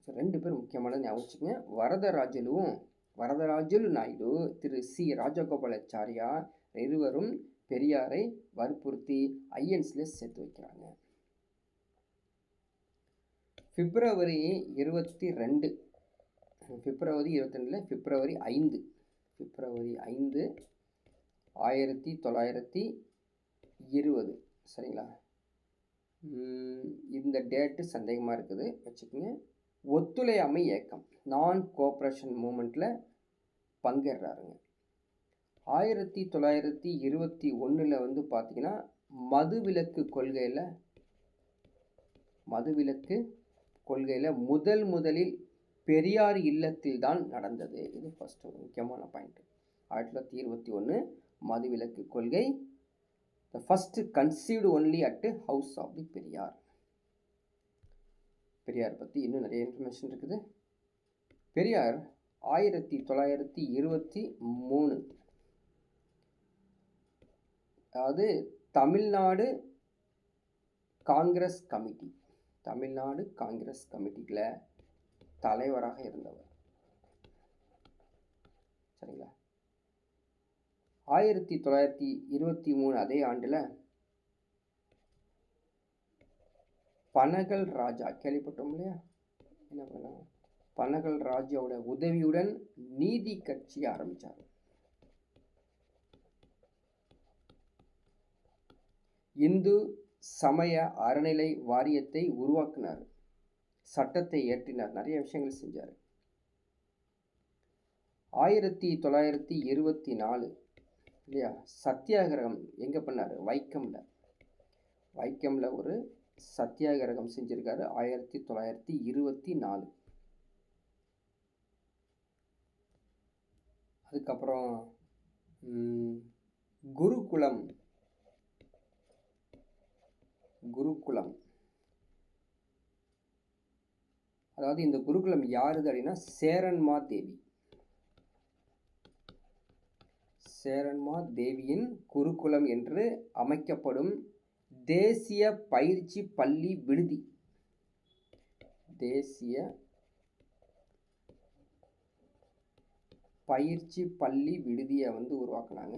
S1: ரெண்டு பேரும் முக்கியமான ஞாபகம் வச்சுக்கோங்க. வரதராஜலு நாயுடு, திரு சி ராஜகோபாலாச்சாரியா இருவரும் பெரியாரை வற்புறுத்தி ஐஎன்சியில் சேர்த்து வைக்கிறாங்க. பிப்ரவரி 5 1920, சரிங்களா, இந்த டேட்டு சந்தேகமாக இருக்குது, வச்சுக்கோங்க. ஒத்துழையாமை இயக்கம், நான் கோஆப்ரேஷன் மூமெண்ட்டில் பங்கேறாருங்க. 1921 வந்து பார்த்தீங்கன்னா, மதுவிலக்கு கொள்கையில் முதலில் பெரியார் இல்லத்தில் தான் நடந்தது. இது ஃபர்ஸ்ட் முக்கியமான பாயிண்ட். 1921 மதுவிலக்கு கொள்கை, the first conceived only at house of the Periyar பற்றி இன்னும் நிறைய இன்ஃபர்மேஷன் இருக்குது. பெரியார் 1923, அதாவது தமிழ்நாடு காங்கிரஸ் கமிட்டியில் தலைவராக இருந்தவர், சரிங்களா. 1923 அதே ஆண்டில் பனகல் ராஜா, கேள்விப்பட்டோம் இல்லையா, என்ன பண்ண, பனகல் ராஜாவோட உதவியுடன் நீதி கட்சி ஆரம்பித்தார். இந்து சமய அறநிலை வாரியத்தை உருவாக்கினார், சட்டத்தை இயற்றினார், நிறைய விஷயங்கள் செஞ்சார். 1924 இல்லையா, சத்தியாகிரகம் எங்கே பண்ணார், வைக்கம்ல ஒரு சத்தியாகிரகம் செஞ்சிருக்காரு 1924. அதுக்கப்புறம் குருகுலம், அதாவது இந்த குருகுலம் யாருது அப்படின்னா, சேரன்மா தேவியின் குருகுலம் என்று அமைக்கப்படும் தேசிய பயிற்சி பள்ளி விடுதி, விடுதியை வந்து உருவாக்குனாங்க.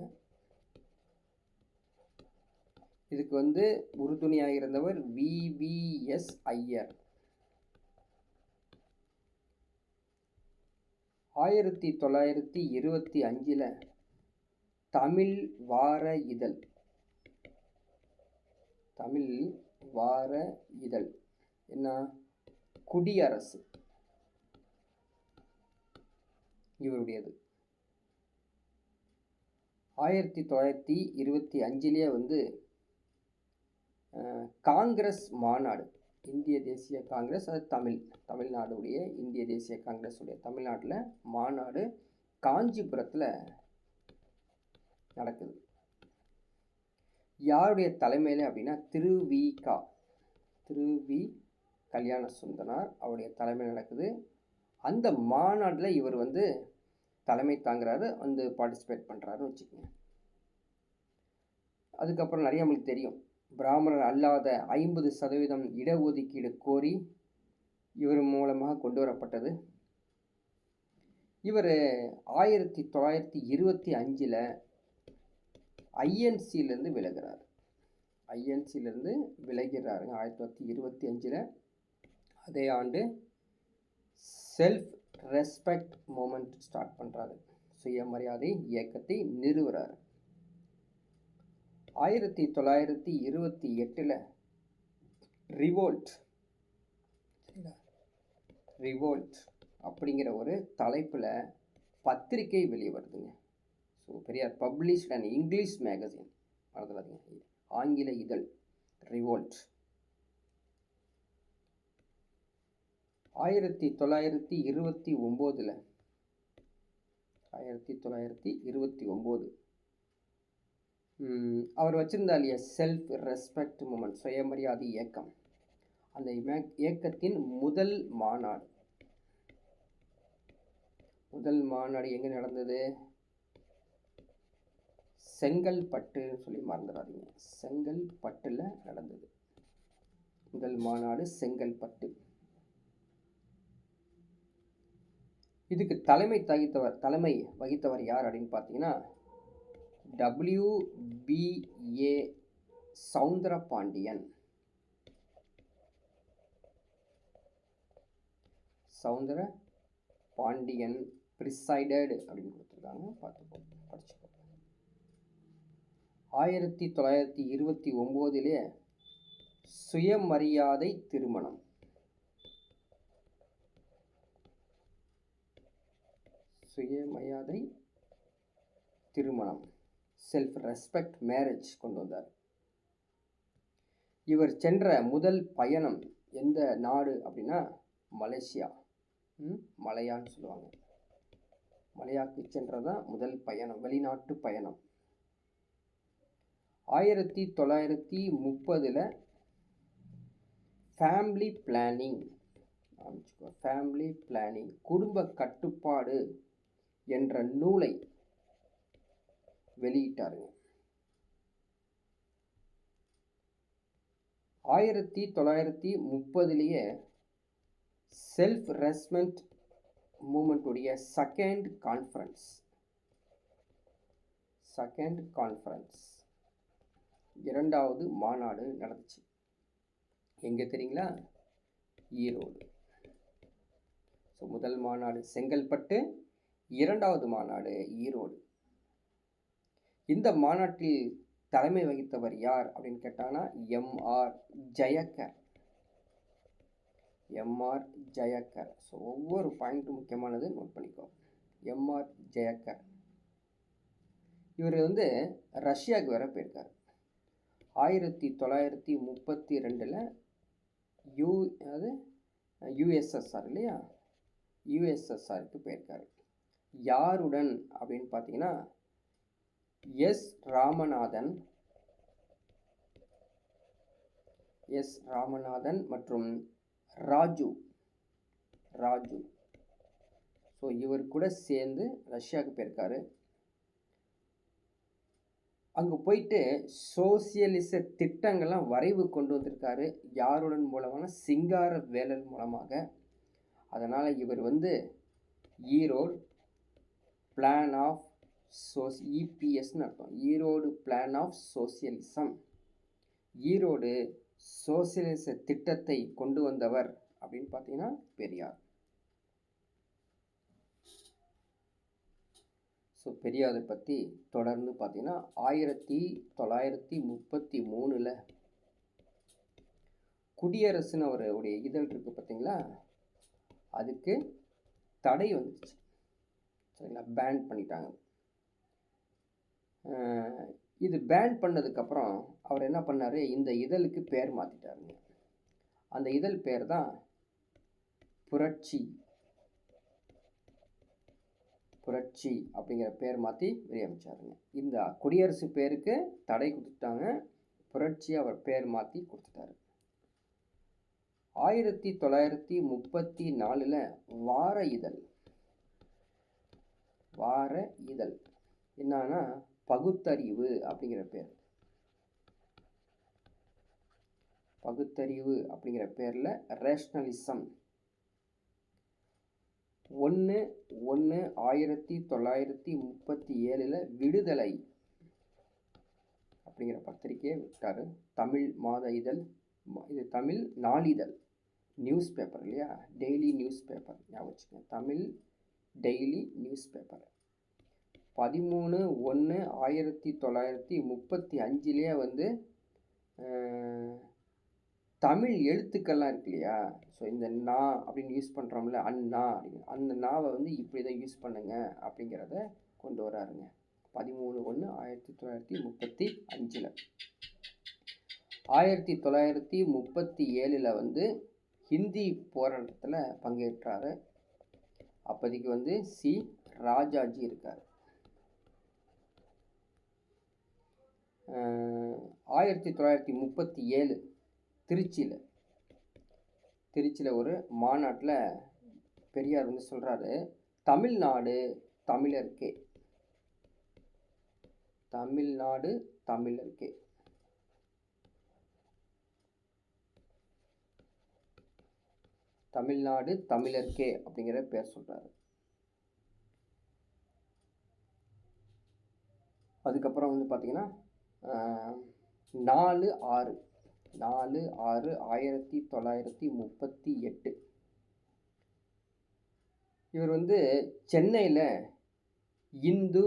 S1: இதுக்கு வந்து உறுதுணையாக இருந்தவர் VVS ஐயர். 1925 தமிழ் வார இதழ் என்ன, குடியரசு, இவருடையது. 1925 வந்து காங்கிரஸ் மாநாடு, இந்திய தேசிய காங்கிரஸ், அது தமிழ்நாடுடைய இந்திய தேசிய காங்கிரஸ் உடைய தமிழ்நாட்டில் மாநாடு காஞ்சிபுரத்தில் நடக்குது. யாருடைய தலைமையில் அப்படின்னா திரு வி கல்யாண சுந்தனார் அவருடைய தலைமையில் நடக்குது. அந்த மாநாட்டில் இவர் வந்து தலைமை தாங்குறாரு, வந்து பார்ட்டிசிபேட் பண்ணுறாருன்னு வச்சுக்கோங்க. அதுக்கப்புறம் நிறைய நம்மளுக்கு தெரியும், பிராமணர் அல்லாத 50% இடஒதுக்கீடு கோரி இவர் மூலமாக கொண்டு வரப்பட்டது. இவர் 1925 ஐஎன்சியிலேருந்து விலகிறார். ஐஎன்சியிலேருந்து விலகிறாருங்க 1925. அதே ஆண்டு செல்ஃப் ரெஸ்பெக்ட் மூமெண்ட் ஸ்டார்ட் பண்ணுறாரு, சுயமரியாதை இயக்கத்தை நிறுவுறார். 1928 ரிவோல்ட் அப்படிங்கிற ஒரு தலைப்பில் பத்திரிகை வெளியே வருதுங்க. So Periyar published and English magazine, மறந்துடாதீங்க, ஆங்கில இதழ் ரிவோல்ட். 1929 அவர் வச்சிருந்தா இல்லையா செல்ஃப் ரெஸ்பெக்ட் மூமெண்ட், சுயமரியாதை இயக்கம், அந்த இயக்கத்தின் முதல் மாநாடு எங்கே நடந்தது? செங்கல்பட்டுன்னு சொல்லி மறந்துடாதீங்க, செங்கல்பட்டில் நடந்தது முதல் மாநாடு, செங்கல்பட்டு. இதுக்கு தலைமை வகித்தவர் யார் அப்படின்னு பார்த்தீங்கன்னா WBA சவுந்தரபாண்டியன். பிரிசைடட் அப்படின்னு கொடுத்துருக்காங்க, பார்த்துக்கோ, படிச்சுக்கோ. 1929 சுயமரியாதை திருமணம், செல்ஃப் ரெஸ்பெக்ட் மேரேஜ் கொண்டு வந்தார். இவர் சென்ற முதல் பயணம் எந்த நாடு அப்படின்னா மலேசியா, மலையான்னு சொல்லுவாங்க. மலையாக்கு சென்றதான் முதல் பயணம், வெளிநாட்டு பயணம். 1930 ஃபேமிலி பிளானிங் குடும்ப கட்டுப்பாடு என்ற நூலை வெளியிட்டாருங்க. 1930 செல்ஃப் ரெஸ்பெக்ட் மூமெண்ட் உடைய செகண்ட் கான்ஃபரன்ஸ் இரண்டாவது மாநாடு நடந்துச்சு. எங்கே தெரியுங்களா? ஈரோடு. ஸோ முதல் மாநாடு செங்கல்பட்டு, இரண்டாவது மாநாடு ஈரோடு. இந்த மாநாட்டில் தலைமை வகித்தவர் யார் அப்படின்னு கேட்டாங்கன்னா எம்.ஆர். ஜெயக்கர். ஸோ ஒவ்வொரு பாயிண்ட்டும் முக்கியமானது, நோட் பண்ணிக்கோ. எம்.ஆர். ஜெயக்கர் இவர் வந்து ரஷ்யாவுக்கு வேற போயிருக்கார். 1932 யுஎஸ்எஸ்ஆர் இல்லையா, யுஎஸ்எஸ்ஆருக்கு போயிருக்காரு. யாருடன் அப்படின்னு பார்த்தீங்கன்னா எஸ் ராமநாதன் மற்றும் ராஜு. ஸோ இவர் கூட சேர்ந்து ரஷ்யாவுக்கு போயிருக்காரு. அங்கே போயிட்டு சோசியலிச திட்டங்கள்லாம் வரைவு கொண்டு வந்திருக்காரு. யாருடன் மூலமான சிங்காரவேலன் மூலமாக. அதனால் இவர் வந்து ஈரோடு பிளான் ஆஃப் இபிஎஸ்ன்னு அர்த்தம், Erode plan of socialism, Erode சோசியலிச திட்டத்தை கொண்டு வந்தவர் அப்படின்னு பார்த்தீங்கன்னா பெரியார். ஸோ பெரியாரை பற்றி தொடர்ந்து பார்த்தீங்கன்னா 1933 குடியரசுன்னு அவருடைய இதழ் இருக்குது பார்த்தீங்களா, அதுக்கு தடை வந்துச்சு. சரிங்களா, பேன் பண்ணிட்டாங்க. இது பேன் பண்ணதுக்கப்புறம் அவர் என்ன பண்ணார், இந்த இதழுக்கு பேர் மாற்றிட்டாருங்க. அந்த இதழ் பேர் தான் புரட்சி அப்படிங்கிற பேர் மாற்றி வெளியமைச்சாருங்க. இந்த குடியரசு பேருக்கு தடை கொடுத்துட்டாங்க, புரட்சி அவர் பேர் மாற்றி கொடுத்துட்டாரு. 1934 வார இதழ் என்னன்னா பகுத்தறிவு அப்படிங்கிற பேர். பகுத்தறிவு அப்படிங்கிற பேரில் ரேஷ்னலிசம் 1/1/1937 விடுதலை அப்படிங்கிற பத்திரிக்கையை விட்டார். தமிழ் மாத இதழ், இது தமிழ் நாளிதழ், நியூஸ் பேப்பர் இல்லையா, டெய்லி நியூஸ் பேப்பர் ஞாபகம் வச்சுக்கோங்க, தமிழ் டெய்லி நியூஸ் பேப்பர். 13/1/1935 வந்து தமிழ் எழுத்துக்கள்லாம் இருக்கு இல்லையா, ஸோ இந்த நா அப்படின்னு யூஸ் பண்ணுறோம்ல, அண்ணா அப்படின்னு, அந்த நாவை வந்து இப்படி தான் யூஸ் பண்ணுங்க அப்படிங்கிறத கொண்டு வராருங்க. 13/1/1935. 1937 வந்து ஹிந்தி போராட்டத்தில் பங்கேற்றாரு. அப்போதைக்கு வந்து சி ராஜாஜி இருக்கார். 1937 திருச்சியில் ஒரு மாநாட்டில் பெரியார் வந்து சொல்கிறாரு, தமிழ்நாடு தமிழர்க்கே, தமிழ்நாடு தமிழர்க்கே. தமிழ்நாடு தமிழர்க்கே அப்படிங்கிற பேர் சொல்கிறாரு. அதுக்கப்புறம் வந்து பார்த்திங்கன்னா 4/6/1938 இவர் வந்து சென்னையில் இந்து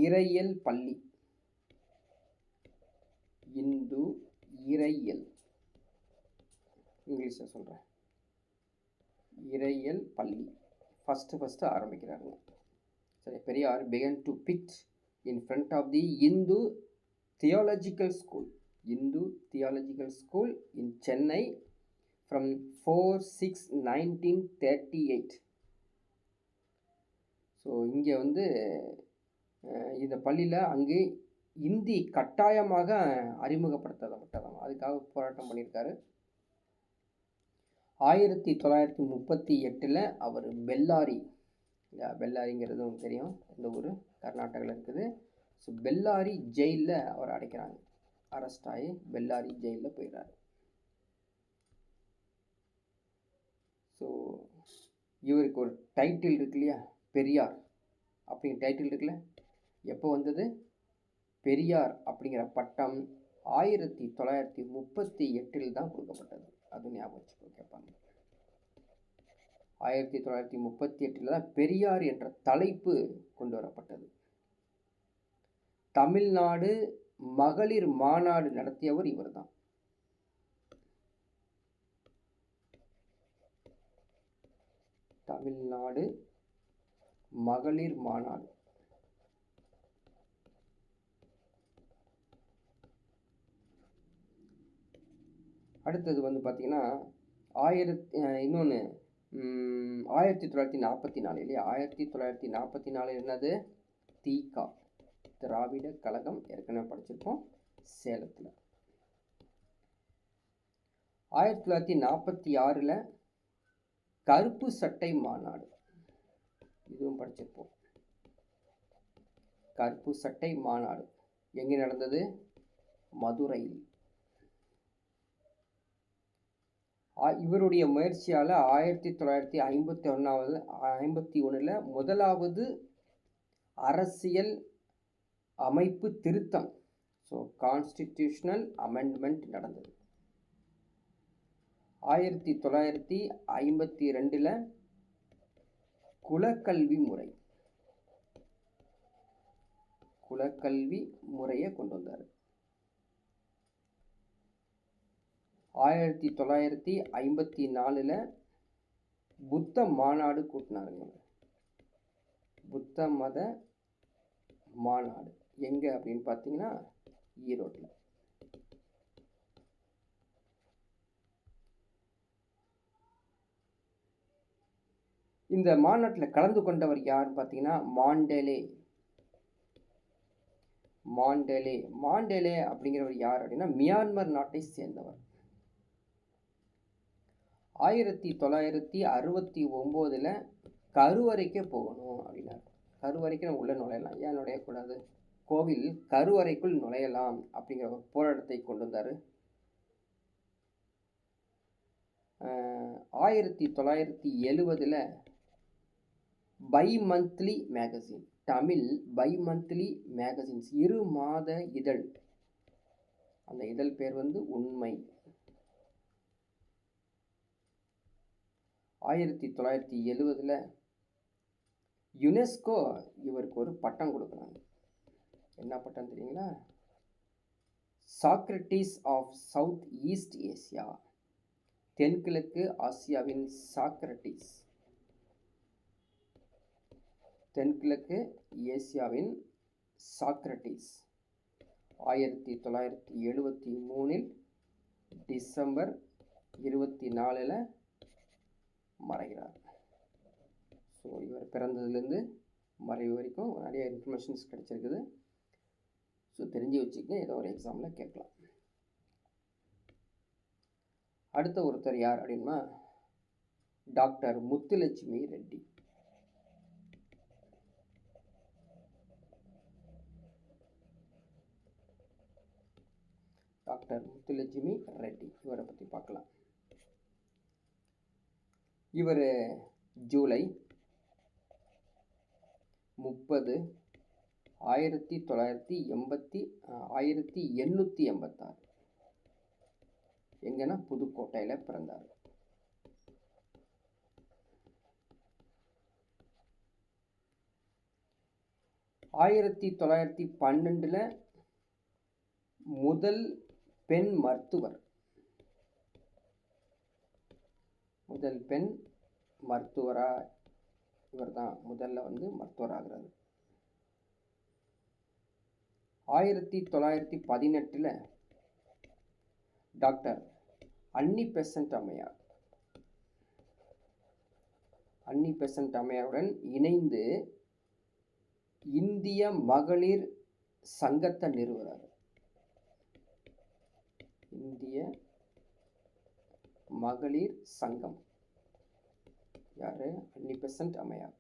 S1: இறையியல் பள்ளி, இந்து இறையியல், இங்கிலீஷில் சொல்கிறேன், இறையியல் பள்ளி ஃபஸ்ட்டு ஆரம்பிக்கிறாருங்க. சரி, Periyar began to pitch in front of the Hindu Theological School in Chennai from 4/6/1938. So இங்கே வந்து இந்த பள்ளியில் அங்கே இந்தி கட்டாயமாக அறிமுகப்படுத்தப்பட்டதாம், அதுக்காக போராட்டம் பண்ணியிருக்காரு. 1938 அவர் பெல்லாரி, பெல்லாரிங்கிறது உங்களுக்கு தெரியும், இந்த ஊர் கர்நாடகாவில் இருக்குது. ஸோ பெல்லாரி ஜெயிலில் அவர் அடைக்கிறாங்க, அரெஸ்ட் ஆகி பெல்லாரி ஜெயிலில் போயிடுறாரு. ஸோ இவருக்கு ஒரு டைட்டில் இருக்கு இல்லையா, பெரியார் அப்படிங்கிற டைட்டில் இருக்குல்ல, எப்போ வந்தது? பெரியார் அப்படிங்கிற பட்டம் 1938 தான் கொடுக்கப்பட்டது. அது ஞாபகம் வச்சுக்கோ கேட்பாங்க. 1938 தான் பெரியார் என்ற தலைப்பு கொண்டு வரப்பட்டது. தமிழ்நாடு மகளிர் மாநாடு நடத்தியவர் இவர் தான். தமிழ்நாடு மகளிர் மாநாடு. அடுத்தது வந்து பார்த்தீங்கன்னா 1944 இல்லையா, 1944 என்னது, தீகா, திராவிட கழகம், ஏற்கனவே படிச்சிருக்கோம், சேலத்தில். 1946 கருப்பு சட்டை மாநாடு, இதுவும் படிச்சிருப்போம். கருப்பு சட்டை மாநாடு எங்கே நடந்தது? மதுரையில். இவருடைய முயற்சியால் 1951 முதலாவது அரசியல் அமைப்பு திருத்தம், ஸோ கான்ஸ்டிடியூஷனல் அமெண்ட்மெண்ட் நடந்தது. 1952 குலக்கல்வி முறையை கொண்டு வந்தார். 1954 புத்த மாநாடு கூட்டினாருங்க. புத்த மத மாநாடு எங்கே அப்படின்னு பார்த்தீங்கன்னா ஈரோட்டில். இந்த மாநாட்டில் கலந்து கொண்டவர் யாருன்னு பார்த்தீங்கன்னா மாண்டேலே அப்படிங்கிறவர் யார் அப்படின்னா மியான்மர் நாட்டை சேர்ந்தவர். 1969 கருவறைக்கே போகணும் அப்படின்னாரு. கருவறைக்கு நம்ம உள்ள நுழையலாம், ஏன் நுழையக்கூடாது? கோவில் கருவறைக்குள் நுழையலாம் அப்படிங்கிற ஒரு போராட்டத்தை கொண்டு வந்தார். 1970 bimonthly magazine, Tamil bimonthly magazines, 2 மாத இதழ், அந்த இதழ் பேர் உண்மை. 1970 யுனெஸ்கோ இவருக்கு ஒரு பட்டம் கொடுக்குறாங்க. என்ன பட்டம் தெரியுங்களா? Socrates of South East Asia, தென்கிழக்கு ஆசியாவின் சாக்ரட்டிஸ், தென்கிழக்கு ஏசியாவின் சாக்ரட்டிஸ். 1973 டிசம்பர் 24 மறைகிறார். ஸோ இவர் பிறந்ததுலேருந்து மறைவு வரைக்கும் நிறைய இன்ஃபர்மேஷன்ஸ் கிடைச்சிருக்குது. ஸோ தெரிஞ்சு வச்சுக்கங்க, ஏதோ ஒரு எக்ஸாமில் கேட்கலாம். அடுத்த ஒருத்தர் யார் அப்படின்னா டாக்டர் முத்துலட்சுமி ரெட்டி. டாக்டர் முத்துலட்சுமி ரெட்டி இவரை பற்றி பார்க்கலாம். இவர் ஜூலை 30, 1886 எங்கன்னா புதுக்கோட்டையில் பிறந்தார். 1912 முதல் பெண் மருத்துவர், முதல் பெண் மருத்துவராக இவர் தான் முதல்ல மருத்துவர் ஆகிறார். 1918 டாக்டர் அன்னி பெசன்ட் அம்மையாருடன் இணைந்து இந்திய மகளிர் சங்கத்தை நிறுவுகிறார். இந்திய மகளிர் சங்கம் யாரு? அன்னி பெசன்ட் அம்மையார்.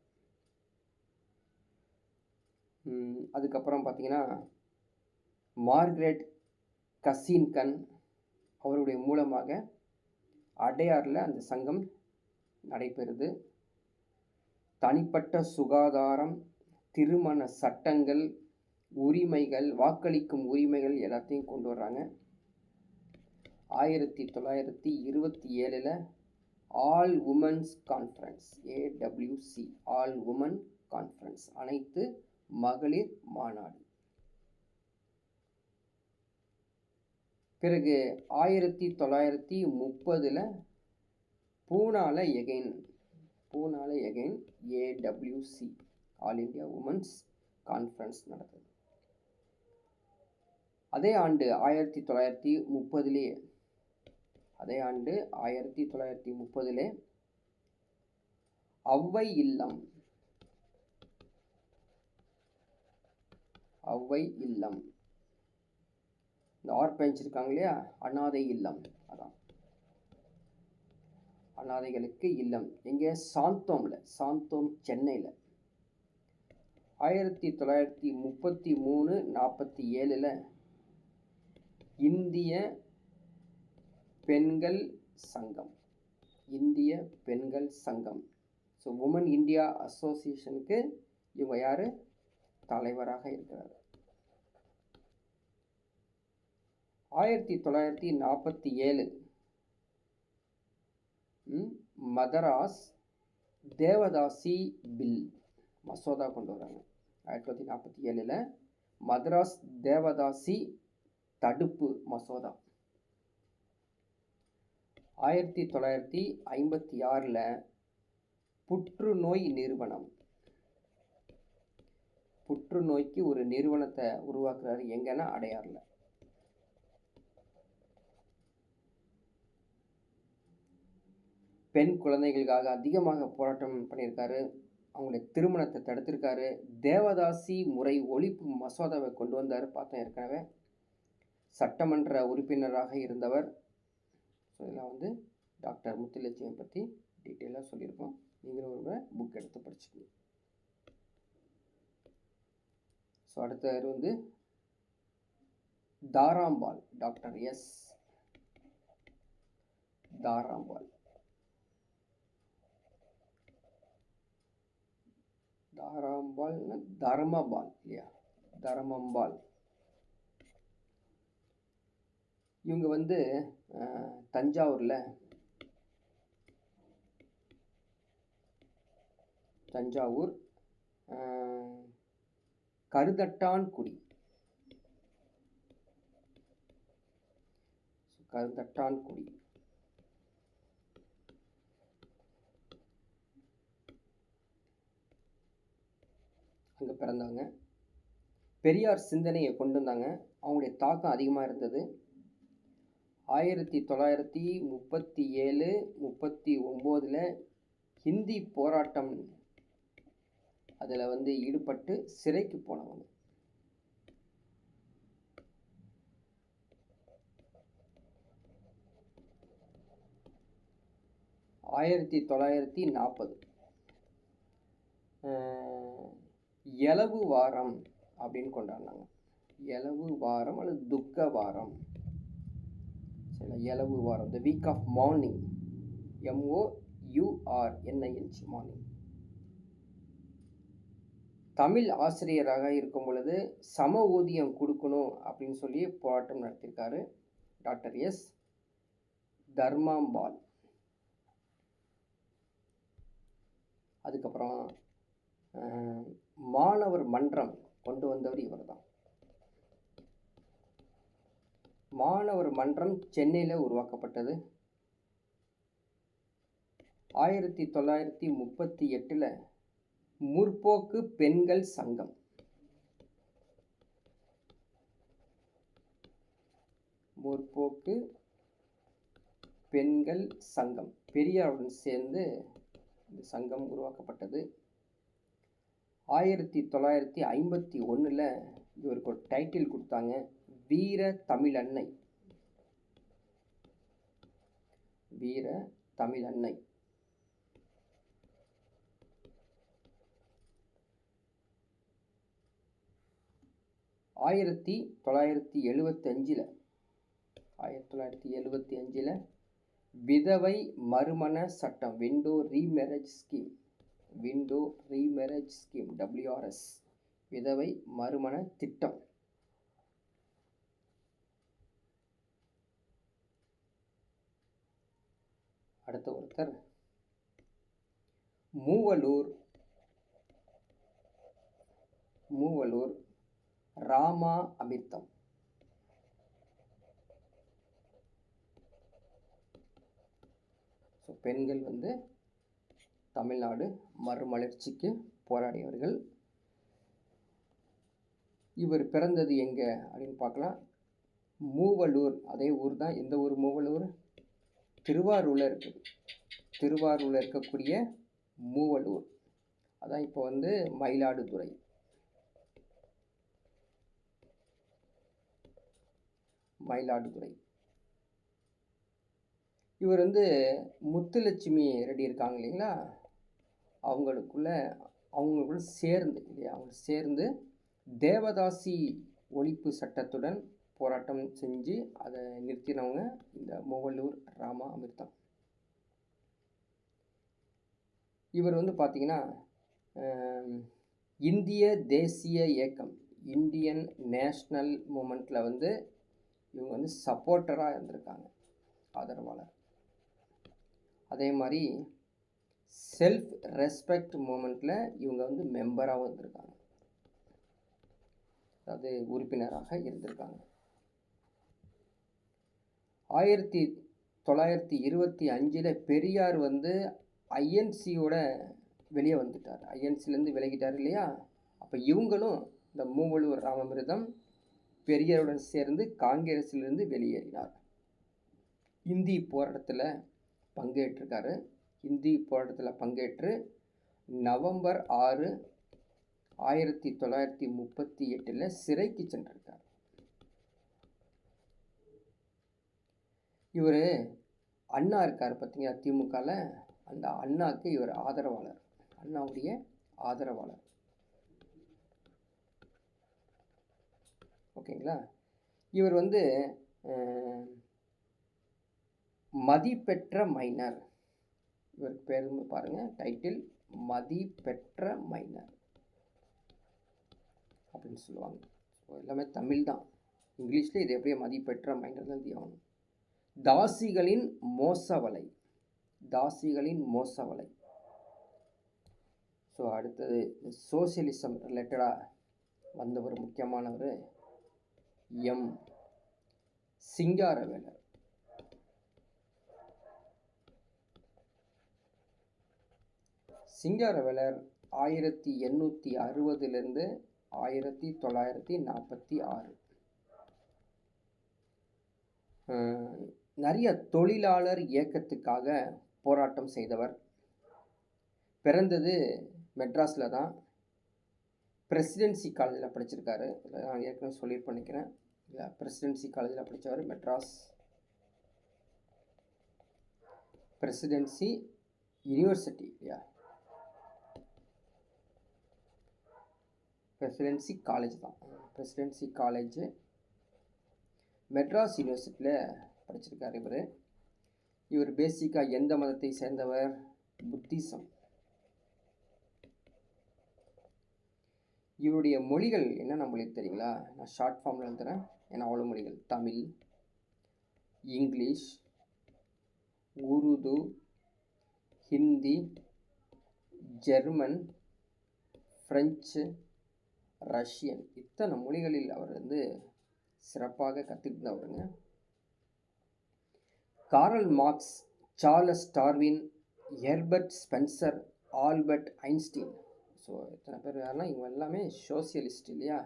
S1: அதுக்கப்புறம் பார்த்தீங்கன்னா மார்கரெட் கசின்கன் அவருடைய மூலமாக அடையாறில் அந்த சங்கம் நடைபெறுது. தனிப்பட்ட சுகாதாரம், திருமண சட்டங்கள், உரிமைகள், வாக்களிக்கும் உரிமைகள் எல்லாத்தையும் கொண்டு வர்றாங்க. 1927 all women's conference, AWC, all woman conference, அனைத்து மகளிர் மாநாடு. பிறகு 1930 பூனால again AWC, all India women's conference நடக்குது. அதே ஆண்டு 1930 ஔவை இல்லம், இந்த ஆர்பேஞ்ச் இருக்காங்க இல்லையா, அனாதை இல்லம், அதான் அனாதைகளுக்கு இல்லம். எங்கே? சாந்தோம் சென்னையில். 1933-47 இந்திய பெண்கள் சங்கம், ஸோ உமன் இந்தியா அசோசியேஷனுக்கு இவங்க யார்? தலைவராக இருக்கிறார். 1947 மதராஸ் தேவதாசி பில் மசோதா கொண்டு வராங்க. 1947 மதராஸ் தேவதாசி தடுப்பு மசோதா. 1956 புற்றுநோய் நிறுவனம், புற்றுநோய்க்கு ஒரு நிறுவனத்தை உருவாக்குறாரு. எங்கன்னா அடையாறில். 1956 பெண் குழந்தைகளுக்காக அதிகமாக போராட்டம் பண்ணியிருக்காரு. அவங்களுடைய திருமணத்தை தடுத்திருக்காரு. தேவதாசி முறை ஒழிப்பு மசோதாவை கொண்டு வந்தார், பார்த்தோம் ஏற்கனவே. சட்டமன்ற உறுப்பினராக இருந்தவர். ஸோ இதெல்லாம் வந்து டாக்டர் முத்துலட்சுமியை பற்றி டீட்டெயிலாக சொல்லியிருக்கோம். நீங்களும் ஒரு புக் எடுத்து படிச்சுக்கணும். ஸோ அடுத்தது வந்து தாராம்பாள், டாக்டர் எஸ் தாராம்பாள். தாராம்பாள்னா தர்மபால் இல்லையா, தர்மம்பாள். இவங்க வந்து தஞ்சாவூர் கருதட்டான்குடி அங்கே பிறந்தாங்க. பெரியார் சிந்தனையை கொண்டு வந்தாங்க. அவங்களுடைய தாக்கம் அதிகமாக இருந்தது. 1937-39 ஹிந்தி போராட்டம் அதில் வந்து ஈடுபட்டு சிறைக்கு போனவங்க. எலவு வாரம் அப்படின்னு கொண்டாடினாங்க. எலவு வாரம் அல்லது துக்க வாரம். எலவு வாரம், the week of morning, MOURNING, morning. Tamil ஆசிரியராக இருக்கும் பொழுது சம ஊதியம் கொடுக்கணும் அப்படின்னு சொல்லி போராட்டம் நடத்தியிருக்காரு டாக்டர் எஸ் தர்மாம்பாள். அதுக்கப்புறம் மாணவர் மன்றம் கொண்டு வந்தவர் இவர் தான். மாணவர் மன்றம் சென்னையில் உருவாக்கப்பட்டது. 1938 முற்போக்கு பெண்கள் சங்கம். முற்போக்கு பெண்கள் சங்கம் பெரியாருடன் சேர்ந்து இந்த சங்கம் உருவாக்கப்பட்டது. 1951 இவருக்கு ஒரு டைட்டில் கொடுத்தாங்க, வீர தமிழன்னை. வீர தமிழன்னை. 1975 விதவை மறுமண சட்டம், விண்டோ ரீமேரேஜ் ஸ்கீம், WRS, விதவை மறுமண திட்டம். அடுத்த ஒருத்தர் மூவலூர் ராமா அமிர்தம். ஸோ பெண்கள் வந்து தமிழ்நாடு மறுமலர்ச்சிக்கு போராடியவர்கள். இவர் பிறந்தது எங்கே அப்படின்னு பார்க்கலாம். மூவலூர், அதே ஊர் தான். எந்த ஊர்? மூவலூர் திருவாரூரில் இருக்குது. திருவாரூரில் இருக்கக்கூடிய மூவலூர், அதான் இப்போ வந்து மயிலாடுதுறை. இவர் வந்து முத்துலட்சுமி ரெட்டி இருக்காங்க இல்லைங்களா, அவங்களுக்குள்ள சேர்ந்து தேவதாசி ஒழிப்பு சட்டத்துடன் போராட்டம் செஞ்சு அதை நிறுத்தினவங்க இந்த மூவலூர் ராமா அமிர்தம். இவர் வந்து பார்த்திங்கன்னா இந்திய தேசிய இயக்கம், இந்தியன் நேஷ்னல் மூமெண்ட்டில் வந்து இவங்க வந்து சப்போர்ட்டராக இருந்திருக்காங்க, ஆதரவாளர். அதே மாதிரி செல்ஃப் ரெஸ்பெக்ட் மூமெண்ட்டில் இவங்க வந்து மெம்பராகவும் இருந்திருக்காங்க, அதாவது உறுப்பினராக இருந்திருக்காங்க. 1925 பெரியார் வந்து ஐஎன்சியோட வெளியே வந்துட்டார், ஐஎன்சிலேருந்து விலகிட்டார் இல்லையா. அப்போ இவங்களும் இந்த மூவலூர் ராமாமிர்தம் பெரியாருடன் சேர்ந்து காங்கிரஸிலிருந்து வெளியேறினார். இந்தி போராட்டத்தில் பங்கேற்றிருக்காரு. இந்தி போராட்டத்தில் பங்கேற்று நவம்பர் 6, 1938 சிறைக்கு சென்றிருக்கார். இவர் அண்ணா இருக்கார் பார்த்தீங்களா, திமுகவில், அந்த அண்ணாவுக்கு இவர் ஆதரவாளர், அண்ணாவுடைய ஆதரவாளர். ஓகேங்களா. இவர் மதிப்பெற்ற மைனர், இவருக்கு பேர் பாருங்கள், டைட்டில் மதிப்பெற்ற மைனர் அப்படின்னு சொல்லுவாங்க. எல்லாமே தமிழ் தான், இங்கிலீஷில் இது எப்படியே மதிப்பெற்ற மைனர் தான் ஆகணும். தாசிகளின் மோசவலை, தாசிகளின் மோசவலை. ஸோ அடுத்தது சோசியலிசம் ரிலேட்டடாக வந்தவர் முக்கியமானவர் எம் சிங்காரவேலர். சிங்காரவேலர் 1860 1946. நிறைய தொழிலாளர் இயக்கத்துக்காக போராட்டம் செய்தவர். பிறந்தது மெட்ராஸில் தான். பிரசிடென்சி காலேஜில் படிச்சிருக்காரு. நான் ஏற்கனவே சொல்லியிருப்பேன், இல்லை, பிரசிடென்சி காலேஜில் படித்தவர். மெட்ராஸ் பிரசிடென்சி யூனிவர்சிட்டி, இல்லையா, பிரசிடென்சி காலேஜ் தான், பிரசிடென்சி காலேஜ் மெட்ராஸ் யூனிவர்சிட்டியில் படிச்சிருக்கார். இவர் பேசிக்காக எந்த மதத்தை சேர்ந்தவர்? புத்திசம். இவருடைய மொழிகள் என்ன நம்மளுக்கு தெரியுங்களா? நான் ஷார்ட் ஃபார்மில் எழுதுகிறேன், ஏன்னா அவ்வளோ மொழிகள்: Tamil, English, Urdu, Hindi, German, French, Russian, இத்தனை மொழிகளில் அவர் சிறப்பாக கற்றுக்கிட்டவருங்க. Karl Marx, Charles Darwin, Herbert Spencer, Albert Einstein. So இத்தனை பேர் யாருன்னா இவங்க எல்லாமே சோசியலிஸ்ட், இல்லையா.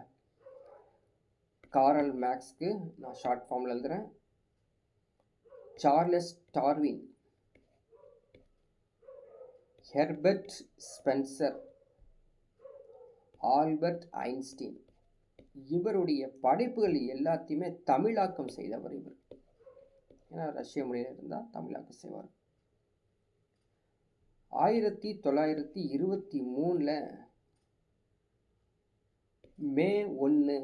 S1: காரல் மார்க்ஸ்க்கு நான் ஷார்ட் ஃபார்மில் எழுதுகிறேன். Charles Darwin, Herbert Spencer, Albert Einstein. இவருடைய படைப்புகள் எல்லாத்தையுமே தமிழாக்கம் செய்தவர் இவர். ஏன்னா ரஷ்ய மொழியில் இருந்தால் தமிழாக்கம் செய்வார். 1923 மே 1,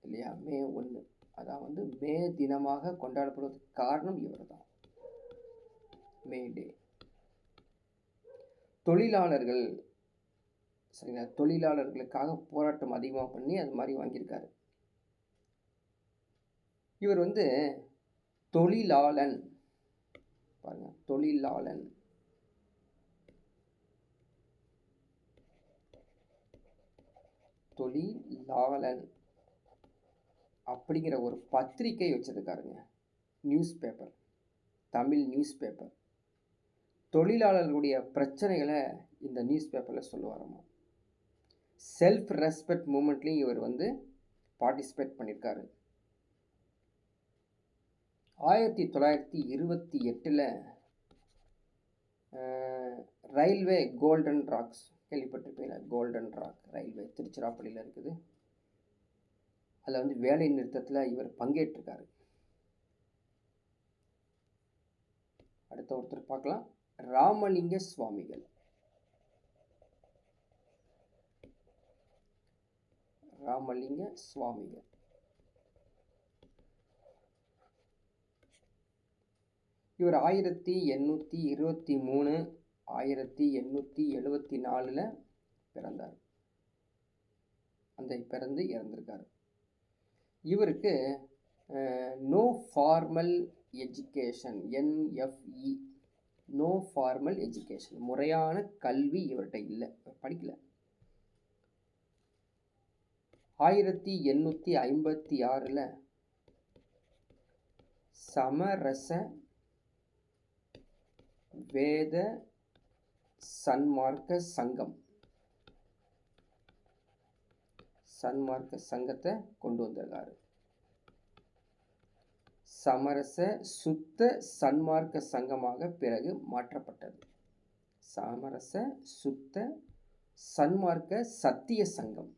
S1: இல்லையா, மே 1, அதான் மே தினமாக கொண்டாடப்படுவதற்கு காரணம் இவர் தான். மே டே. தொழிலாளர்கள், சரிங்களா, தொழிலாளர்களுக்காக போராட்டம் அதிகமாக பண்ணி அது மாதிரி வாங்கியிருக்காரு. இவர் தொழிலாளன், பாருங்க, தொழிலாளன். தொழிலாளன் அப்படிங்கிற ஒரு பத்திரிகை வச்சிருக்காருங்க, news paper, Tamil news paper. தொழிலாளர்களுடைய பிரச்சனைகளை இந்த நியூஸ் பேப்பரில் சொல்லுவாராமா. செல்ஃப் ரெஸ்பெக்ட் மூமெண்ட்லேயும் இவர் பார்ட்டிசிபேட் பண்ணியிருக்காரு. 1928 ரயில்வே கோல்டன் ராக்ஸ் கேள்விப்பட்டிருப்பீங்க. கோல்டன் ராக் ரயில்வே திருச்சிராப்பள்ளியில் இருக்குது. அதில் வேலை நிறுத்தத்தில் இவர் பங்கேற்றிருக்காரு. அடுத்த ஒருத்தர் பார்க்கலாம், ராமலிங்க சுவாமிகள். ராமலிங்க சுவாமிகள் இவர் 1823 1874 பிறந்தார். பிறந்து இறந்திருக்கார். இவருக்கு no formal education, NFE, no formal education, முறையான கல்வி இவர்கிட்ட இல்லை, படிக்கல. 1856 சமரச வேத சன்மார்க்க சங்கம், சன்மார்க்க சங்கத்தை கொண்டு வந்திருக்காரு. சமரச சுத்த சன்மார்க்க சங்கமாக பிறகு மாற்றப்பட்டது. சமரச சுத்த சன்மார்க்க சத்திய சங்கம்.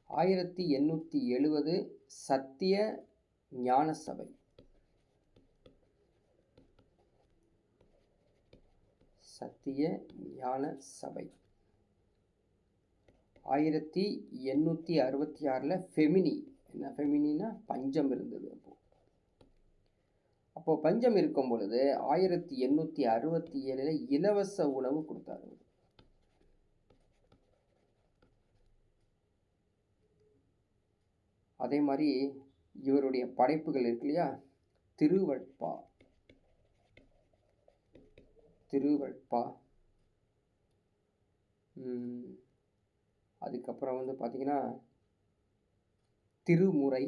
S1: 1870 சத்திய ஞான சபை. சத்திய ஞான சபை. 1866 ஃபெமினி. என்ன ஃபெமினினா பஞ்சம் இருந்தது. அப்போ பஞ்சம் இருக்கும் பொழுது 1867 இலவச உணவு கொடுத்தாரு. அதே மாதிரி இவருடைய படைப்புகள் இருக்கு இல்லையா, திருவட்பா. அதுக்கப்புறம் வந்து பார்த்தீங்கன்னா திருமுறை,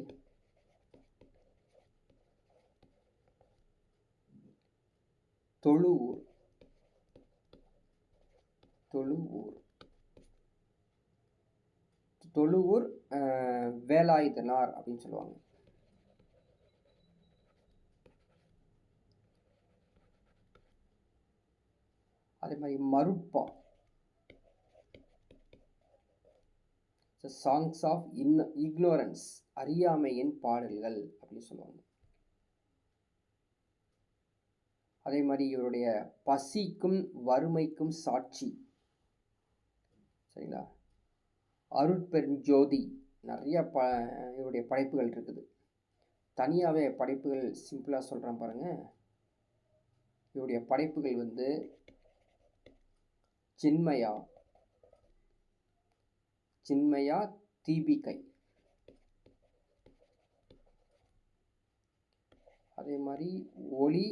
S1: தொழுவூர் வேலாயுதனார் அப்படின்னு சொல்லுவாங்க. அதே மாதிரி மருட்பா, சாங்ஸ் ஆஃப் இக்னோரன்ஸ், அறியாமையின் பாடல்கள் அப்படின்னு சொல்லுவாங்க. அதே மாதிரி இவருடைய பசிக்கும் வறுமைக்கும் சாட்சி, சரிங்களா, அருட்பெருஞ்சோதி, நிறைய இவருடைய படைப்புகள் இருக்குது. தனியாகவே படைப்புகள் சிம்பிளாக சொல்கிறேன் பாருங்கள். இவருடைய படைப்புகள் வந்து சின்மயா தீபிகை, அதே மாதிரி ஒளி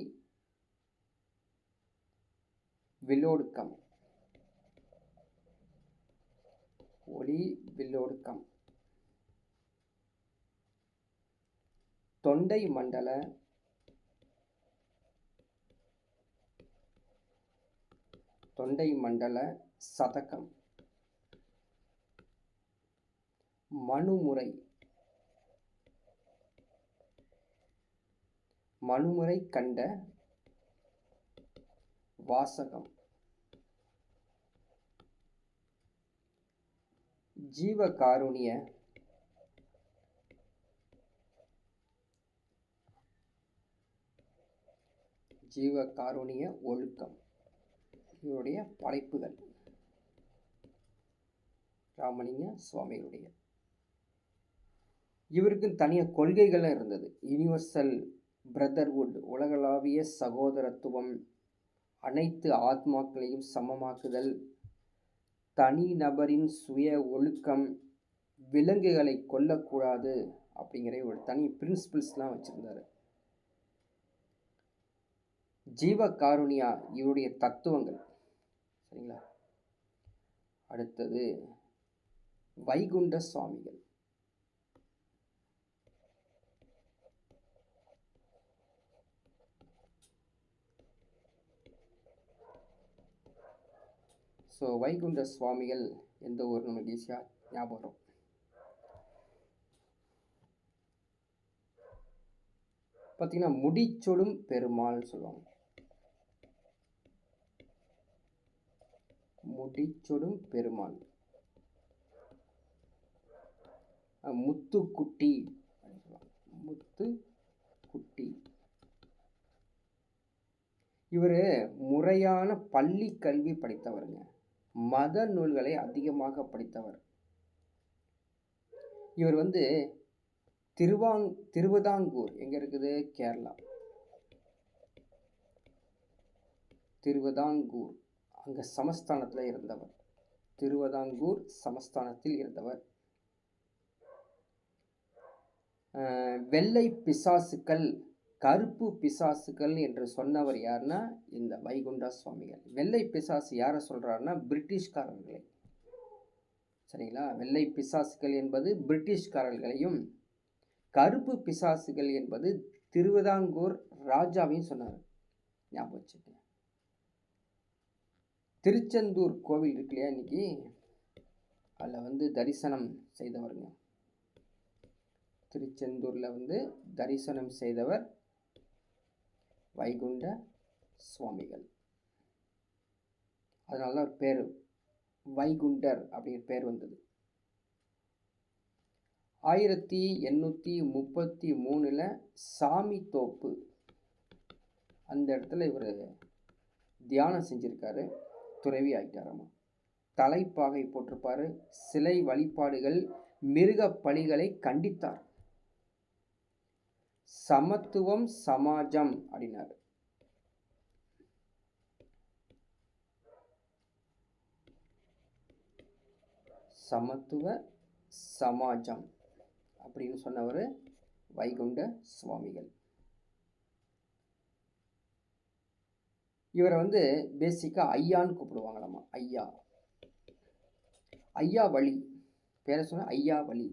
S1: வில்லோடுக்கம், தொண்டை மண்டல சதகம், மனுமுறை கண்ட வாசகம், ஜீவகாருண்ய ஒழுக்கம். இவருடைய படைப்புகள் ராமலிங்க சுவாமியுடைய. இவருக்கு தனியாக கொள்கைகளும் இருந்தது. யூனிவர்சல் பிரதர்வுட், உலகளாவிய சகோதரத்துவம், அனைத்து ஆத்மாக்களையும் சமமாக்குதல், தனி நபரின் சுய ஒழுக்கம், விலங்குகளை கொல்லக்கூடாது அப்படிங்கிற ஒரு தனி பிரின்சிபிள்ஸ்லாம் வச்சுருந்தார். ஜீவகாருண்யா இவருடைய தத்துவங்கள், சரிங்களா. அடுத்தது வைகுண்ட சுவாமிகள். ஸோ வைகுண்ட சுவாமிகள் எந்த ஊர் நமக்கு ஈஸியாக ஞாபகம். பார்த்தீங்கன்னா முடிச்சொடும் பெருமாள்னு சொல்லுவாங்க. முடிச்சொடும் பெருமாள். முத்துக்குட்டி, இவர் முறையான பள்ளி கல்வி படித்தவருங்க. மத நூல்களை அதிகமாக படித்தவர். இவர் வந்து திருவிதாங்கூர் எங்க இருக்குது, கேரளா. திருவிதாங்கூர் அங்க சமஸ்தானத்தில் இருந்தவர். திருவிதாங்கூர் சமஸ்தானத்தில் இருந்தவர். வெள்ளை பிசாசுக்கள், கருப்பு பிசாசுகள் என்று சொன்னவர் யாருன்னா இந்த வைகுண்டா சுவாமிகள். வெள்ளை பிசாசு யாரை சொல்றாருன்னா பிரிட்டிஷ்காரர்களை, சரிங்களா. வெள்ளை பிசாசுகள் என்பது பிரிட்டிஷ்காரர்களையும், கருப்பு பிசாசுகள் என்பது திருவிதாங்கூர் ராஜாவையும் சொன்னார். ஞாபகம் வச்சுக்கோங்க. திருச்செந்தூர் கோவில் இருக்கு இல்லையா, இன்னைக்கு அதில் வந்து தரிசனம் செய்தவருங்க. திருச்செந்தூரில் வந்து தரிசனம் செய்தவர் வைகுண்ட சுவாமிகள். அதனால தான் பேர் வைகுண்டர் அப்படிங்கிற பேர் வந்தது. 1833 சாமி தோப்பு அந்த இடத்துல இவர் தியானம் செஞ்சுருக்காரு, துறவி ஆகிட்டாராமா. தலைப்பாகை போட்டிருப்பாரு, சிலை வழிபாடுகள், மிருக பலிகளை கண்டித்தார். சமத்துவம் சமாஜம் அப்படின்னாரு. சமத்துவ சமாஜம் அப்படின்னு சொன்னவர் வைகுண்ட சுவாமிகள். இவரை வந்து பேசிக்காக ஐயான்னு கூப்பிடுவாங்களாமா. ஐயா, ஐயா வழி பேரை சொன்ன ஐயா வழி.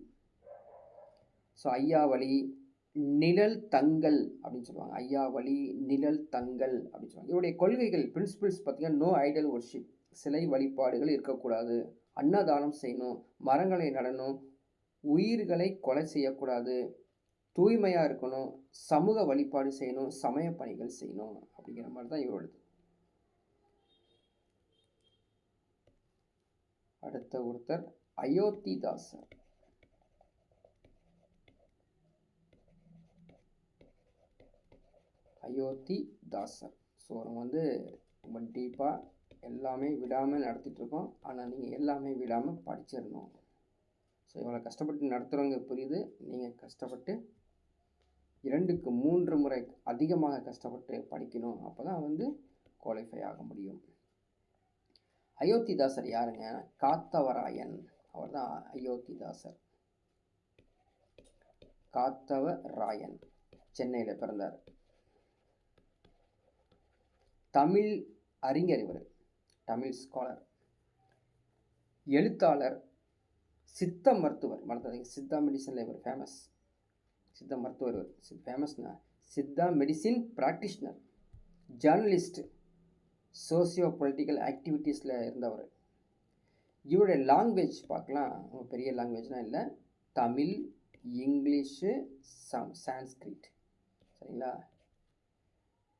S1: ஸோ ஐயா வழி, நிழல் தங்கல் அப்படின்னு சொல்லுவாங்க. ஐயா வழி, நிழல் தங்கல் அப்படின்னு சொல்லுவாங்க. இவருடைய கொள்கைகள், பிரின்சிபிள்ஸ் பார்த்தீங்கன்னா, நோ ஐடல் ஒர்ஷிப், சிலை வழிபாடுகள் இருக்கக்கூடாது, அன்னதானம் செய்யணும், மரங்களை நடணும், உயிர்களை கொலை செய்யக்கூடாது, தூய்மையாக இருக்கணும், சமூக வழிபாடு செய்யணும், சமய பணிகள் செய்யணும் அப்படிங்கிற மாதிரி தான் இவரோடது. அடுத்த ஒருத்தர் அயோத்திதாசர். அயோத்திதாசர். ஸோ நம்ம வந்து ரொம்ப டீப்பாக எல்லாமே விடாமல் நடத்திட்டுருக்கோம். ஆனால் நீங்கள் எல்லாமே விடாமல் படிச்சிடணும். ஸோ இவ்வளோ கஷ்டப்பட்டு நடத்துகிறவங்க புரியுது. நீங்கள் கஷ்டப்பட்டு 2க்கு 3 முறை அதிகமாக கஷ்டப்பட்டு படிக்கணும். அப்போ தான் வந்து குவாலிஃபை ஆக முடியும். அயோத்திதாசர் யாருங்க? காத்தவராயன். அவர் தான் அயோத்திதாசர். காத்தவராயன் சென்னையில் பிறந்தார். தமிழ் அறிஞர் இவர், தமிழ் ஸ்காலர், எழுத்தாளர், சித்த மருத்துவர். மறந்துடாதீங்க, சித்தா மெடிசனில் இவர் ஃபேமஸ். சித்த மருத்துவர் இவர் ஃபேமஸ்னா, Siddha medicine practitioner, journalist, socio political ஆக்டிவிட்டீஸில் இருந்தவர். இவருடைய லாங்குவேஜ் பார்க்கலாம். பெரிய லாங்குவேஜ்லாம் இல்லை, தமிழ், இங்கிலீஷு, சான்ஸ்கிரிட். சரிங்களா?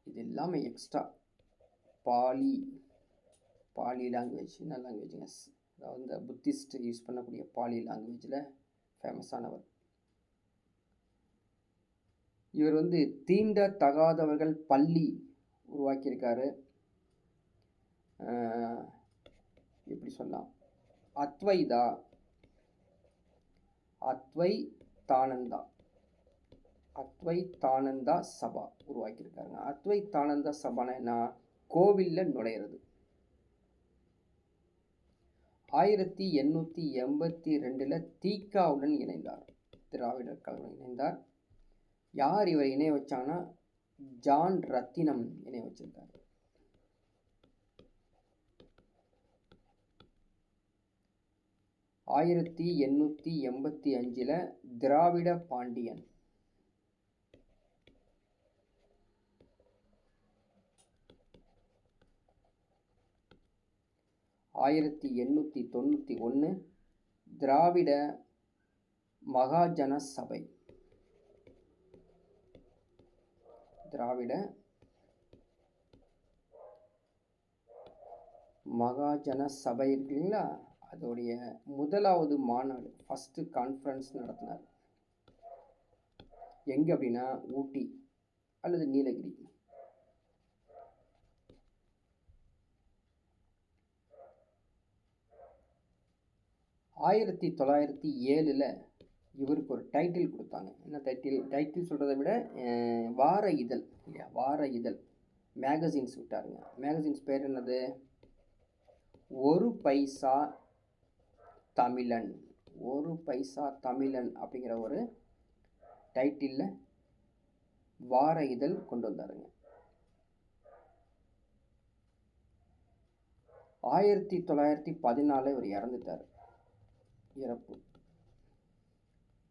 S1: இது எல்லாமே எக்ஸ்ட்ரா பாலி லாங்குவேஜ். என்ன லாங்குவேஜுங்க? அதாவது இந்த புத்திஸ்ட் யூஸ் பண்ணக்கூடிய பாலி லாங்குவேஜில் ஃபேமஸானவர். இவர் வந்து தீண்ட தகாதவர்கள் பள்ளி உருவாக்கியிருக்காரு. எப்படி சொல்லலாம், அத்வைதானந்தா சபா உருவாக்கியிருக்காருங்க. அத்வைதானந்தா சபானா என்ன? கோவிலில் நுழையிறது. 1882 தீகாவுடன் இணைந்தார், திராவிடர் கழகம் இணைந்தார். யார் இவர் இணைய வச்சாங்கன்னா, ஜான் ரத்தினம் இணைய வச்சிருக்காரு. 1885 திராவிட பாண்டியன். 1891 திராவிட மகாஜன சபை. திராவிட மகாஜன சபை இருக்குங்களா, அதோடைய முதலாவது மாநாடு, ஃபஸ்ட்டு கான்ஃபரன்ஸ் நடத்தினார். எங்கே அப்படின்னா, ஊட்டி அல்லது நீலகிரி. ஆயிரத்தி 1907 இவருக்கு ஒரு டைட்டில் கொடுத்தாங்க. என்ன டைட்டில் சொல்கிறத விட வார இதழ் இல்லையா, வார இதழ் மேகசின்ஸ் விட்டாருங்க. மேகசின்ஸ் பேர் என்னது? ஒரு பைசா தமிழன். ஒரு பைசா தமிழன் அப்படிங்கிற ஒரு டைட்டிலில் வார இதழ் கொண்டு வந்தாருங்க. 1914 இவர் இறந்துட்டார். இறப்பு.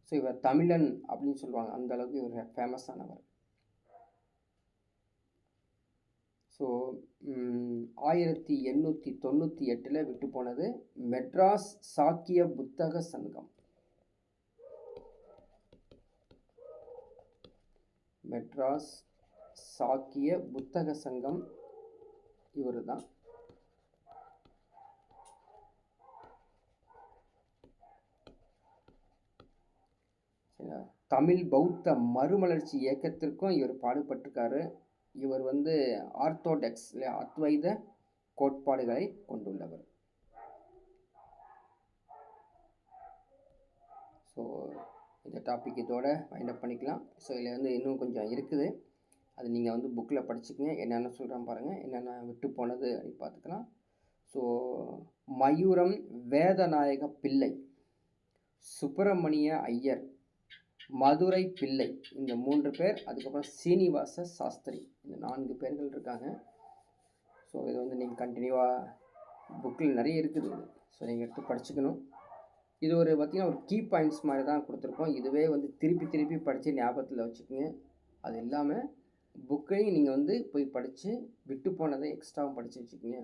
S1: ஸோ இவர் தமிழன் அப்படின்னு சொல்லுவாங்க, அந்த அளவுக்கு இவர் ஃபேமஸ் ஆனவர். ஸோ 1898 விட்டு போனது மெட்ராஸ் சாக்கிய புத்தக சங்கம். மெட்ராஸ் சாக்கிய புத்தக சங்கம் இவர் தான். தமிழ் பௌத்த மறுமலர்ச்சி இயக்கத்திற்கும் இவர் பாடுபட்டிருக்காரு. இவர் வந்து ஆர்த்தோடாக்ஸ் இல்லை அத்வைத கோட்பாடுகளை கொண்டுள்ளவர். ஸோ இந்த டாபிக் இதோட வைண்ட் அப் பண்ணிக்கலாம். ஸோ இதில் வந்து இன்னும் கொஞ்சம் இருக்குது, அது நீங்கள் வந்து புக்கில் படிச்சுக்கங்க. என்னென்ன சொல்கிறேன் பாருங்கள், என்னென்ன விட்டு போனது அப்படின்னு பார்த்துக்கலாம். ஸோ மயூரம் வேதநாயக பிள்ளை, சுப்பிரமணிய ஐயர், மதுரை பிள்ளை, இந்த 3 பேர். அதுக்கப்புறம் சீனிவாச சாஸ்திரி, இந்த 4 பேர்கள் இருக்காங்க. ஸோ இது வந்து நீங்கள் கண்டினியூவாக புக்கில் நிறைய இருக்குது, ஸோ நீங்கள் எடுத்து படிச்சுக்கணும். இது ஒரு பார்த்திங்கன்னா ஒரு கீ பாயிண்ட்ஸ் மாதிரி தான் கொடுத்துருக்கோம். இதுவே வந்து திருப்பி திருப்பி படித்து ஞாபகத்தில் வச்சுக்கோங்க. அது இல்லாமல் புக்கையும் நீங்கள் வந்து போய் படித்து விட்டு போனதை எக்ஸ்ட்ராவும் படித்து வச்சுக்கோங்க.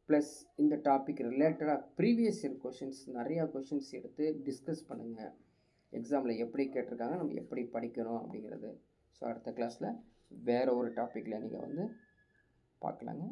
S1: ப்ளஸ் இந்த டாபிக் ரிலேட்டடாக ப்ரீவியஸ் இயர் கொஷின்ஸ் நிறையா கொஷின்ஸ் எடுத்து டிஸ்கஸ் பண்ணுங்கள். எக்ஸாமில் எப்படி கேட்டிருக்காங்க, நம்ம எப்படி படிக்கணும் அப்படிங்கிறது. ஸோ அடுத்த கிளாஸில் வேறு ஒரு டாப்பிக்கில் நீங்கள் வந்து பார்க்கலாங்க.